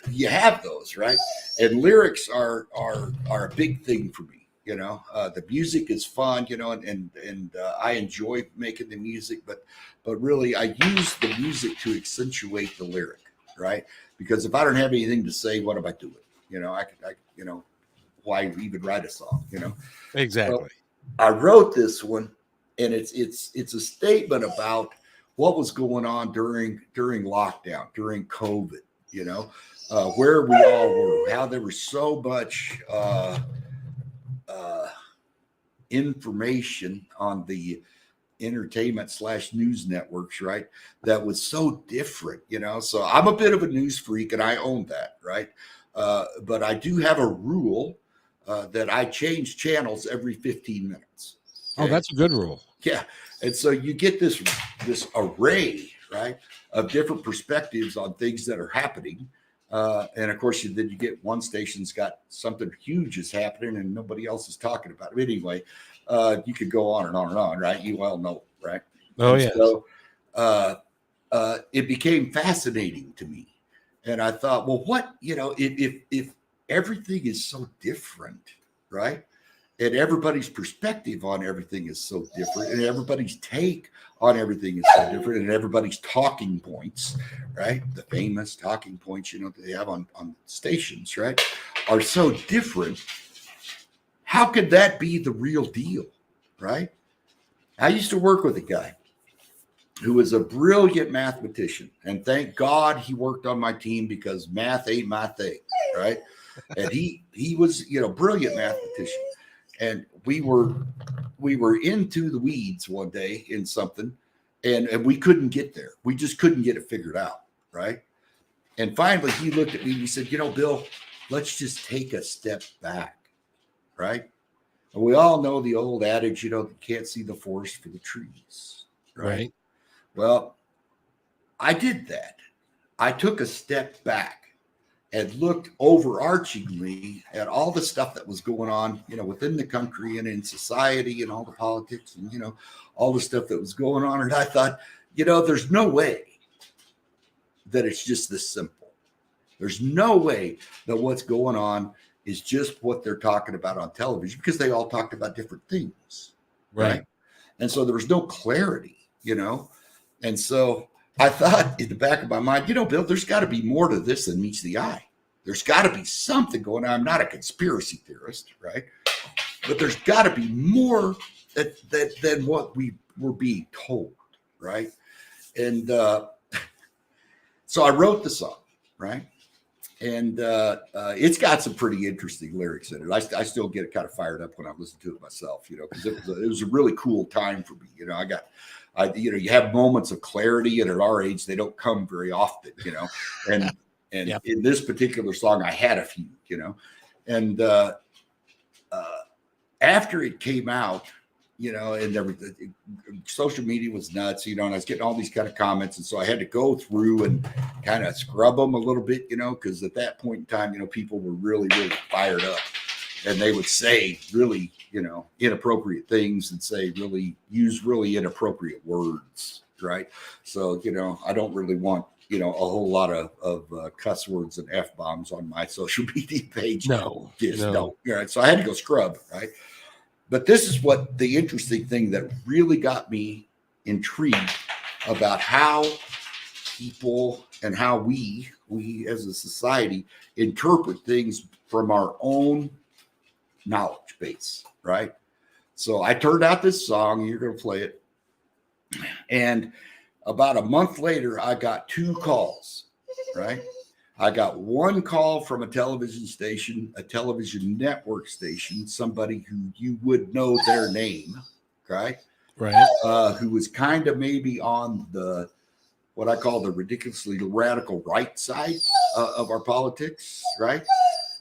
you have those, right? And lyrics are a big thing for me. The music is fun, and I enjoy making the music, but really I use the music to accentuate the lyric, right? Because if I don't have anything to say, what am I doing? Why even write a song? Exactly. So I wrote this one, and it's a statement about what was going on during lockdown, during COVID. Where we all were, how there was so much information on the entertainment / news networks, right? That was so different, so I'm a bit of a news freak, and I own that, right? But I do have a rule that I change channels every 15 minutes. Okay? Oh, that's a good rule. Yeah. And so you get this array, right, of different perspectives on things that are happening. And of course, then you get one station's got something huge is happening and nobody else is talking about it. Anyway, you could go on and on and on, right? You all know, right? Oh, yeah. So it became fascinating to me. And I thought, well, what, if everything is so different, right? And everybody's perspective on everything is so different, and everybody's take on everything is so different, and everybody's talking points, right? The famous talking points, that they have on stations, right, are so different. How could that be the real deal, right? I used to work with a guy who was a brilliant mathematician, and thank God he worked on my team, because math ain't my thing, right? And he was, brilliant mathematician. And we were into the weeds one day in something, and we couldn't get there. We just couldn't get it figured out, right? And finally, he looked at me and he said, Bill, let's just take a step back, right? And we all know the old adage, you can't see the forest for the trees, right? Well, I did that. I took a step back and looked overarchingly at all the stuff that was going on, within the country and in society, and all the politics, and, all the stuff that was going on. And I thought, there's no way that it's just this simple. There's no way that what's going on is just what they're talking about on television, because they all talked about different things. Right. And so there was no clarity, and so I thought in the back of my mind, Bill, there's got to be more to this than meets the eye. There's got to be something going on. I'm not a conspiracy theorist, right? But there's got to be more than what we were being told, right? And so I wrote the song, right? And it's got some pretty interesting lyrics in it. I still get kind of fired up when I listen to it myself, because it was a really cool time for me. You have moments of clarity, and at our age, they don't come very often, and yep. In this particular song, I had a few, and after it came out, and everything, social media was nuts, and I was getting all these kind of comments, and so I had to go through and kind of scrub them a little bit, because at that point in time, people were really, really fired up, and they would say really, inappropriate things and use really inappropriate words, right? So, I don't really want, a whole lot of cuss words and F-bombs on my social media page. No. Right? So I had to go scrub, right? But this is what the interesting thing that really got me intrigued about how people and how we as a society interpret things from our own knowledge base, right? So I turned out this song, you're going to play it. And about a month later, I got 2 calls, right? I got one call from a television station, a television network station, somebody who you would know their name, right? Right. Who was kind of maybe on what I call the ridiculously radical right side of our politics, right?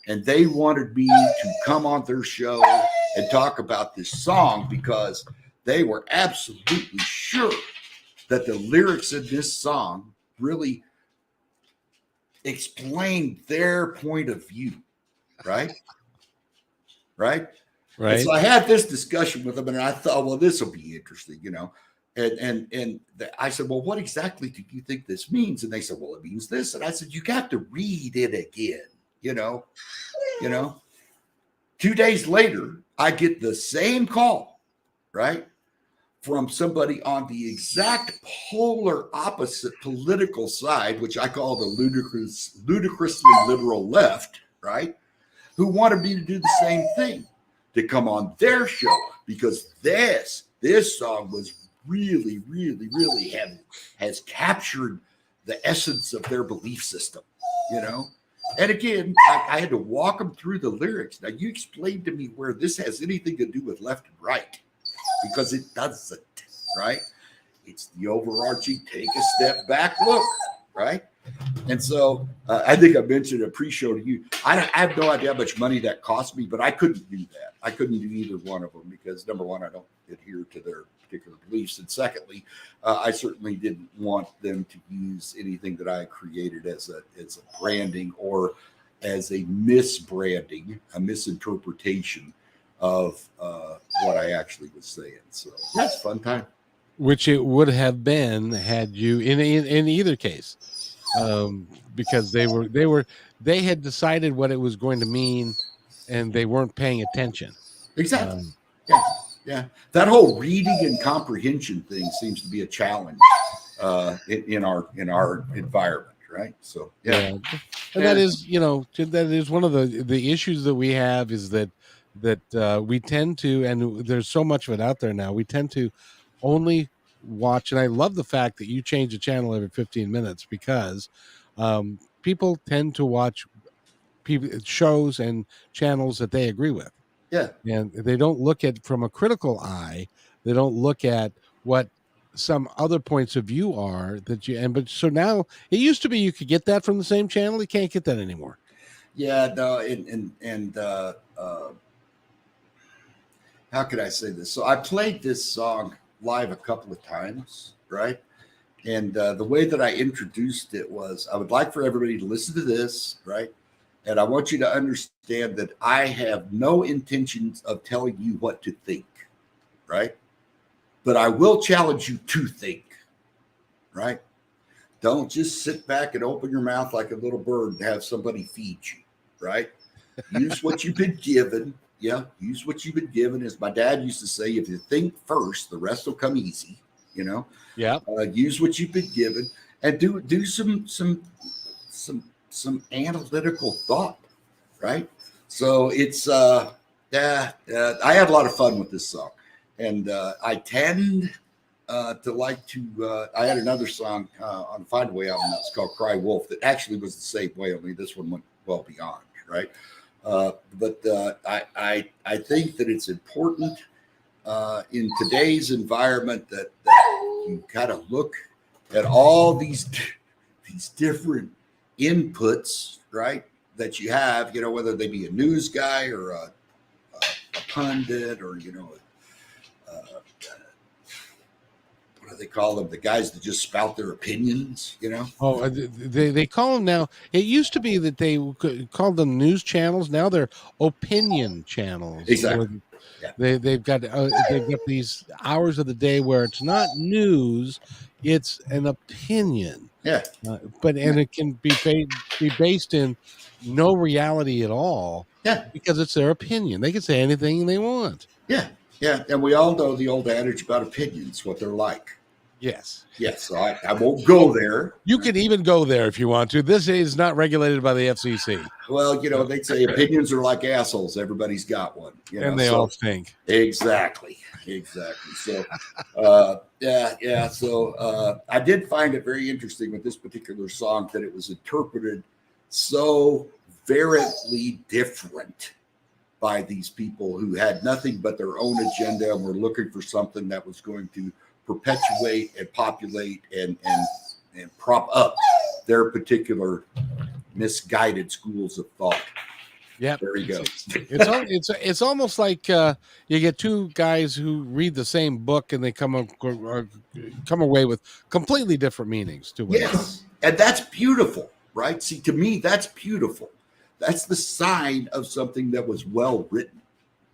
And they wanted me to come on their show and talk about this song because they were absolutely sure that the lyrics of this song really explained their point of view, right? Right? And so I had this discussion with them, and I thought, well, this will be interesting, And I said, well, what exactly do you think this means? And they said, well, it means this. And I said, you got to read it again, 2 days later, I get the same call, right? From somebody on the exact polar opposite political side, which I call the ludicrously liberal left, right? Who wanted me to do the same thing, to come on their show, because this song was really, really, really has captured the essence of their belief system, And again, I had to walk them through the lyrics. Now, you explained to me where this has anything to do with left and right, because it doesn't, right? It's the overarching take a step back look, right? And so I think I mentioned a pre-show to you. I have no idea how much money that cost me, but I couldn't do that. I couldn't do either one of them because, number one, I don't adhere to their particular beliefs. And secondly, I certainly didn't want them to use anything that I created as a branding or as a misbranding, a misinterpretation of what I actually was saying. So that's a fun time. Which it would have been had you in either case, because they had decided what it was going to mean, and they weren't paying attention. Exactly. Yeah. That whole reading and comprehension thing seems to be a challenge in our environment, right? So yeah. And that is one of the issues that we have is that we tend to, and there's so much of it out there now, we tend to only watch, and I love the fact that you change the channel every 15 minutes because people tend to watch shows and channels that they agree with. Yeah. And they don't look at from a critical eye. They don't look at what some other points of view are but so now it used to be you could get that from the same channel. You can't get that anymore. Yeah, no, and how could I say this? So I played this song live a couple of times, right? And the way that I introduced it was, I would like for everybody to listen to this, right? And I want you to understand that I have no intentions of telling you what to think, right? But I will challenge you to think, right? Don't just sit back and open your mouth like a little bird and have somebody feed you, right? Use what you've been given. Yeah, use what you've been given. As my dad used to say, if you think first, the rest will come easy, Yeah. Use what you've been given and do some analytical thought, right? So it's I had a lot of fun with this song, and I tend to like to. I had another song on the Find a Way album that's called "Cry Wolf" that actually was the same way, only this one went well beyond, right? But I think that it's important in today's environment that you kind of look at all these different inputs, right, that you have, whether they be a news guy or a what do they call them? The guys that just spout their opinions, Oh, they call them now. It used to be that they called them news channels. Now they're opinion channels. Exactly. Yeah. They've got these hours of the day where it's not news, it's an opinion. Yeah. And it can be based in no reality at all. Yeah. Because it's their opinion. They can say anything they want. Yeah. Yeah. And we all know the old adage about opinions, what they're like. Yes. Yes. So I won't go there. You can even go there if you want to. This is not regulated by the FCC. Well, they'd say opinions are like assholes. Everybody's got one. And they all stink. Exactly. So, yeah. So I did find it very interesting with this particular song that it was interpreted so very different by these people who had nothing but their own agenda and were looking for something that was going to perpetuate and populate and prop up their particular misguided schools of thought. Yeah, there you go. It's almost like you get two guys who read the same book and they come away with completely different meanings to it. Yes, and that's beautiful, right? See, to me, that's beautiful. That's the sign of something that was well written,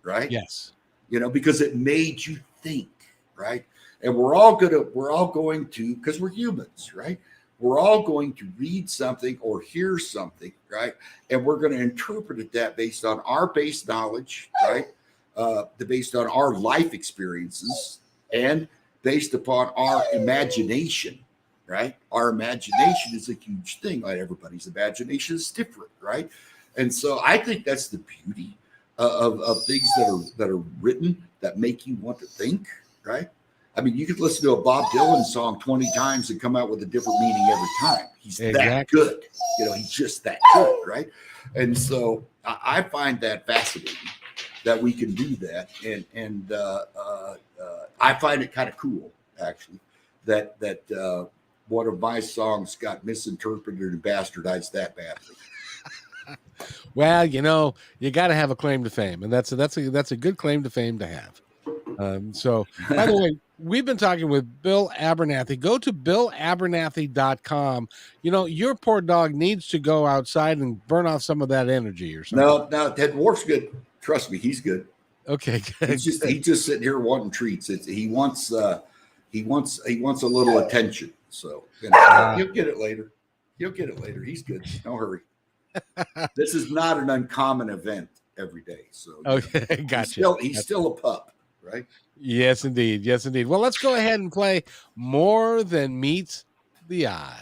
right? Yes, because it made you think, right? And we're all going to, because we're humans, right? We're all going to read something or hear something, right? And we're going to interpret it that based on our base knowledge, right? Based on our life experiences and based upon our imagination, right? Our imagination is a huge thing. Like everybody's imagination is different, right? And so I think that's the beauty of things that are written that make you want to think, right? I mean, you could listen to a Bob Dylan song 20 times and come out with a different meaning every time. He's that good. He's just that good, right? And so I find that fascinating that we can do that. And I find it kind of cool, actually, that one of my songs got misinterpreted and bastardized that badly. Well, you got to have a claim to fame, and that's a good claim to fame to have. So, by the way, we've been talking with Bill Abernathy. Go to BillAbernathy.com. Your poor dog needs to go outside and burn off some of that energy or something. No, Ted Dwarf's good. Trust me, he's good. Okay, good. He's just sitting here wanting treats. He wants a little attention. So he'll get it later. He's good. No hurry. This is not an uncommon event every day. So okay, gotcha. He's still a pup, right? Yes, indeed. Well, let's go ahead and play More Than Meets the Eye.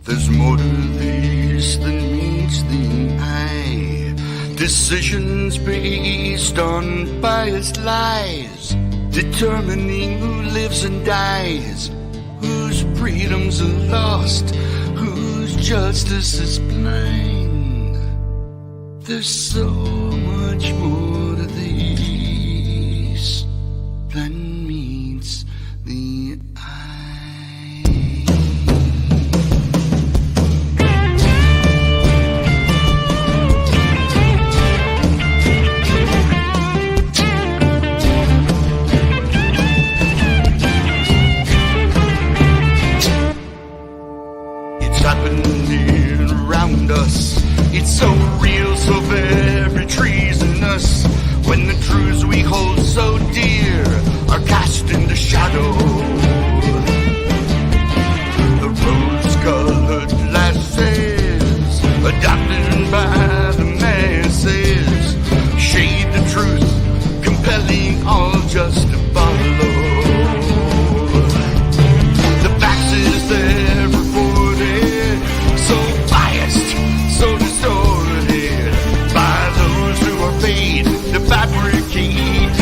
There's more to this than meets the eye. Decisions based on biased lies, determining who lives and dies, whose freedoms are lost, whose justice is blind. There's so much more to this than meets the eye. Happening around us, it's so real, so very treasonous. When the truths we hold so dear are cast into shadow, the rose-colored glasses adopted by the masses shade the truth, compelling all just to follow. The facts is there reported, so biased, so distorted by those who are paid to fabricate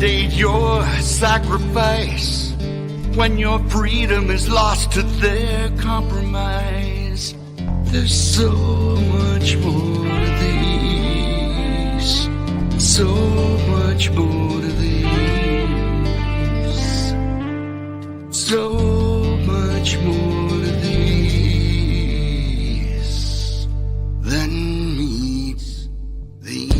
validate your sacrifice when your freedom is lost to their compromise. There's so much more to these, so much more to these, so much more to these than meets the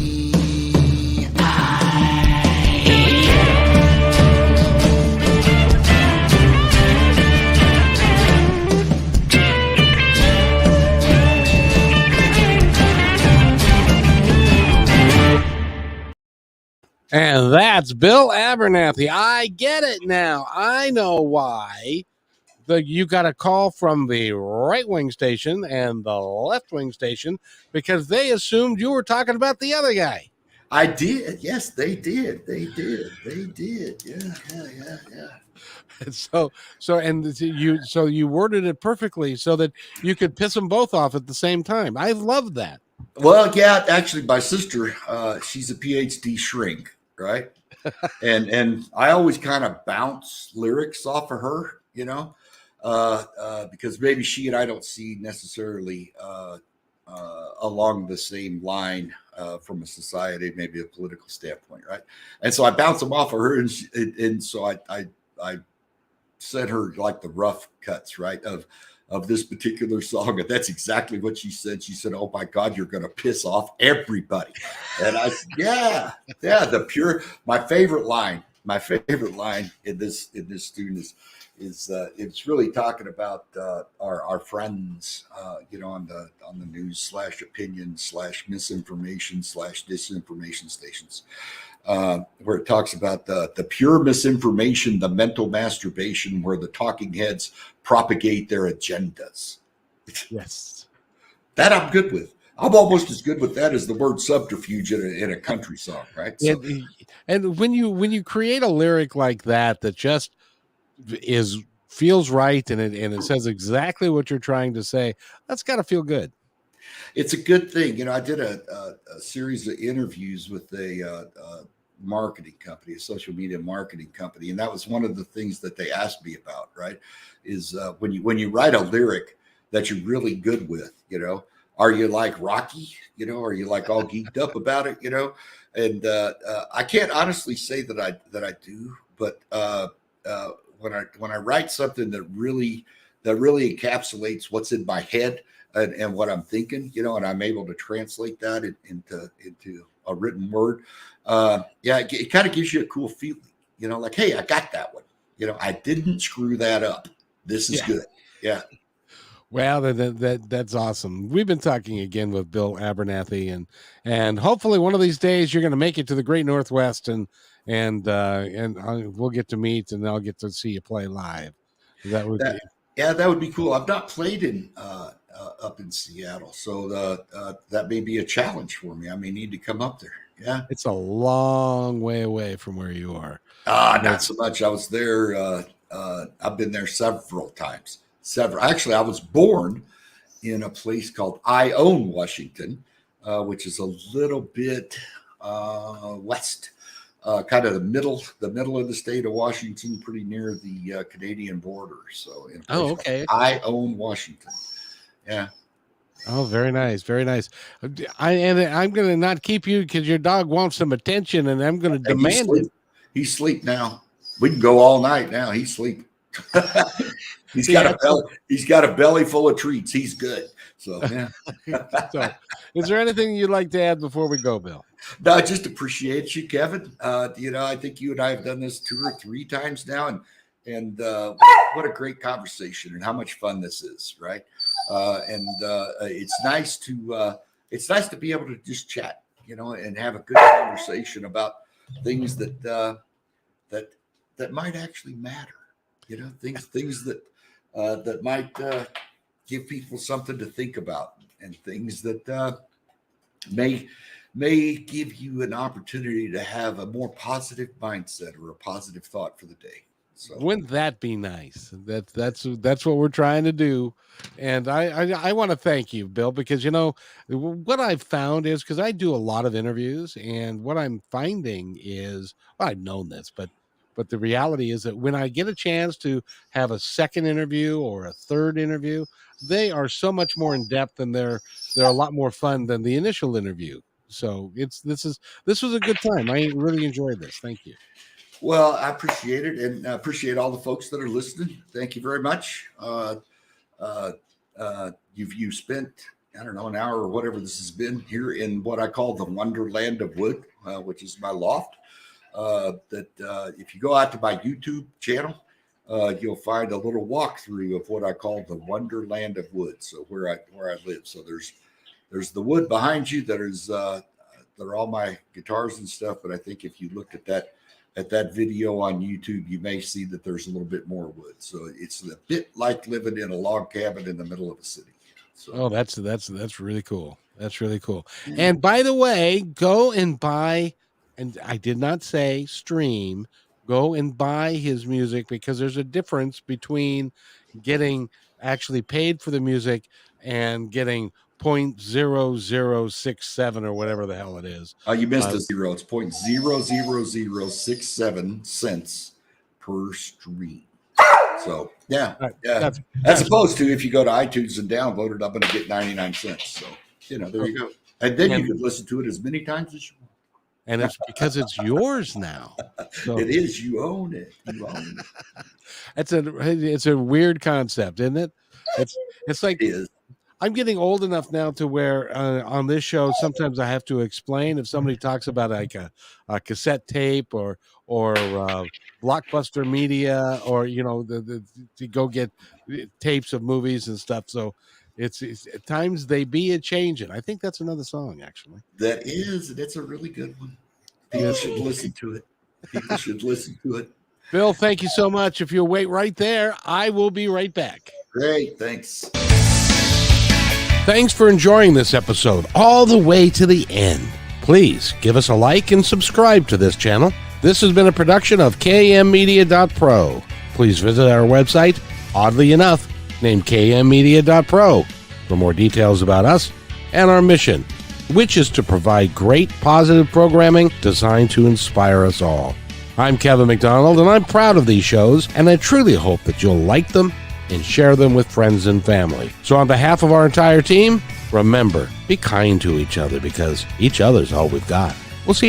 And that's Bill Abernathy. I get it now. I know why. You got a call from the right wing station and the left wing station because they assumed you were talking about the other guy. I did. Yes, they did. They did. They did. Yeah. So you worded it perfectly so that you could piss them both off at the same time. I love that. Well, yeah, actually, my sister, she's a PhD shrink, right? and I always kind of bounce lyrics off of her, because maybe she and I don't see necessarily along the same line from a society, maybe a political standpoint, right? And so I bounce them off of her, and so I sent her like the rough cuts, right, of this particular song. And that's exactly what she said. She said, "Oh my God, you're going to piss off everybody." And I said, yeah, my favorite line in this tune is it's really talking about our friends, on the news / opinion / misinformation / disinformation stations, where it talks about the pure misinformation, the mental masturbation, where the talking heads propagate their agendas. Yes, that I'm good with. I'm almost as good with that as the word subterfuge in a country song, right? So, and when you create a lyric like that just feels right and it says exactly what you're trying to say, that's got to feel good. It's a good thing. I did a series of interviews with a marketing company, a social media marketing company, and that was one of the things that they asked me about, right, is when you write a lyric that you're really good with, are you like Rocky, are you like all geeked up about it, and I can't honestly say that I do, but when I write something that really encapsulates what's in my head and what I'm thinking, and I'm able to translate that into a written word, it kind of gives you a cool feeling, like, hey, I got that one, I didn't screw that up. This is good. Yeah. Well, that's awesome. We've been talking again with Bill Abernathy, and hopefully one of these days you're going to make it to the Great Northwest, and we'll get to meet, and I'll get to see you play live. That would be cool. I've not played in up in Seattle, so that may be a challenge for me. I may need to come up there. Yeah, it's a long way away from where you are. Not so much. I was there. I've been there several times. Actually, I was born in a place called Ione, Washington, which is a little bit west, kind of the middle of the state of Washington, pretty near the Canadian border. So, okay, Ione, Washington. Yeah. Oh, very nice, very nice. I'm going to not keep you because your dog wants some attention, and I'm going to demand it. He's asleep now. We can go all night now. He's asleep. He's got a belly full of treats. He's good. So, yeah. So, is there anything you'd like to add before we go, Bill? No, I just appreciate you, Kevin. I think you and I have done this 2 or 3 times now, and what a great conversation and how much fun this is, right? It's nice to be able to just chat, and have a good conversation about things that might actually matter. Things that might give people something to think about, and things that may give you an opportunity to have a more positive mindset or a positive thought for the day. So Wouldn't that be nice? That's what we're trying to do. And I want to thank you, Bill, because what I've found is, because I do a lot of interviews, and what I'm finding is, well, I've known this, but the reality is that when I get a chance to have a second interview or a third interview, they are so much more in depth, and they're a lot more fun than the initial interview. So this was a good time. I really enjoyed this. Thank you. well, I appreciate it, and I appreciate all the folks that are listening. Thank you very much. You've spent, I don't know, an hour or whatever this has been here in what I call the Wonderland of Wood, which is my loft. If you go out to my YouTube channel, you'll find a little walkthrough of what I call the Wonderland of Wood. So where I live. So there's the wood behind you. They're all my guitars and stuff. But I think if you look at that video on YouTube, you may see that there's a little bit more wood. So it's a bit like living in a log cabin in the middle of a city. So. Oh, that's really cool. That's really cool. And by the way, go and buy, and I did not say stream, go and buy his music, because there's a difference between getting actually paid for the music and getting 0.0067 or whatever the hell it is. You missed a zero. It's 0.00067 cents per stream. So yeah. As opposed to if you go to iTunes and download it, I'm going to get 99 cents. So there you go. And then you can listen to it as many times as you want. And it's because it's yours now. So. It is. You own it. You own it. It's a weird concept, isn't it? It's like it is. I'm getting old enough now to where on this show sometimes I have to explain if somebody talks about like a cassette tape or Blockbuster Media, or to go get tapes of movies and stuff. So it's at times they be a changing. I think that's another song, actually. That is. That's a really good one. People should listen to it. People should listen to it. Bill, thank you so much. If you'll wait right there, I will be right back. Great. Thanks. Thanks for enjoying this episode all the way to the end. Please give us a like and subscribe to this channel. This has been a production of kmmedia.pro. Please visit our website, oddly enough, named kmmedia.pro, for more details about us and our mission, which is to provide great positive programming designed to inspire us all. I'm Kevin McDonald, and I'm proud of these shows, and I truly hope that you'll like them and share them with friends and family. So on behalf of our entire team, remember, be kind to each other, because each other's all we've got. We'll see you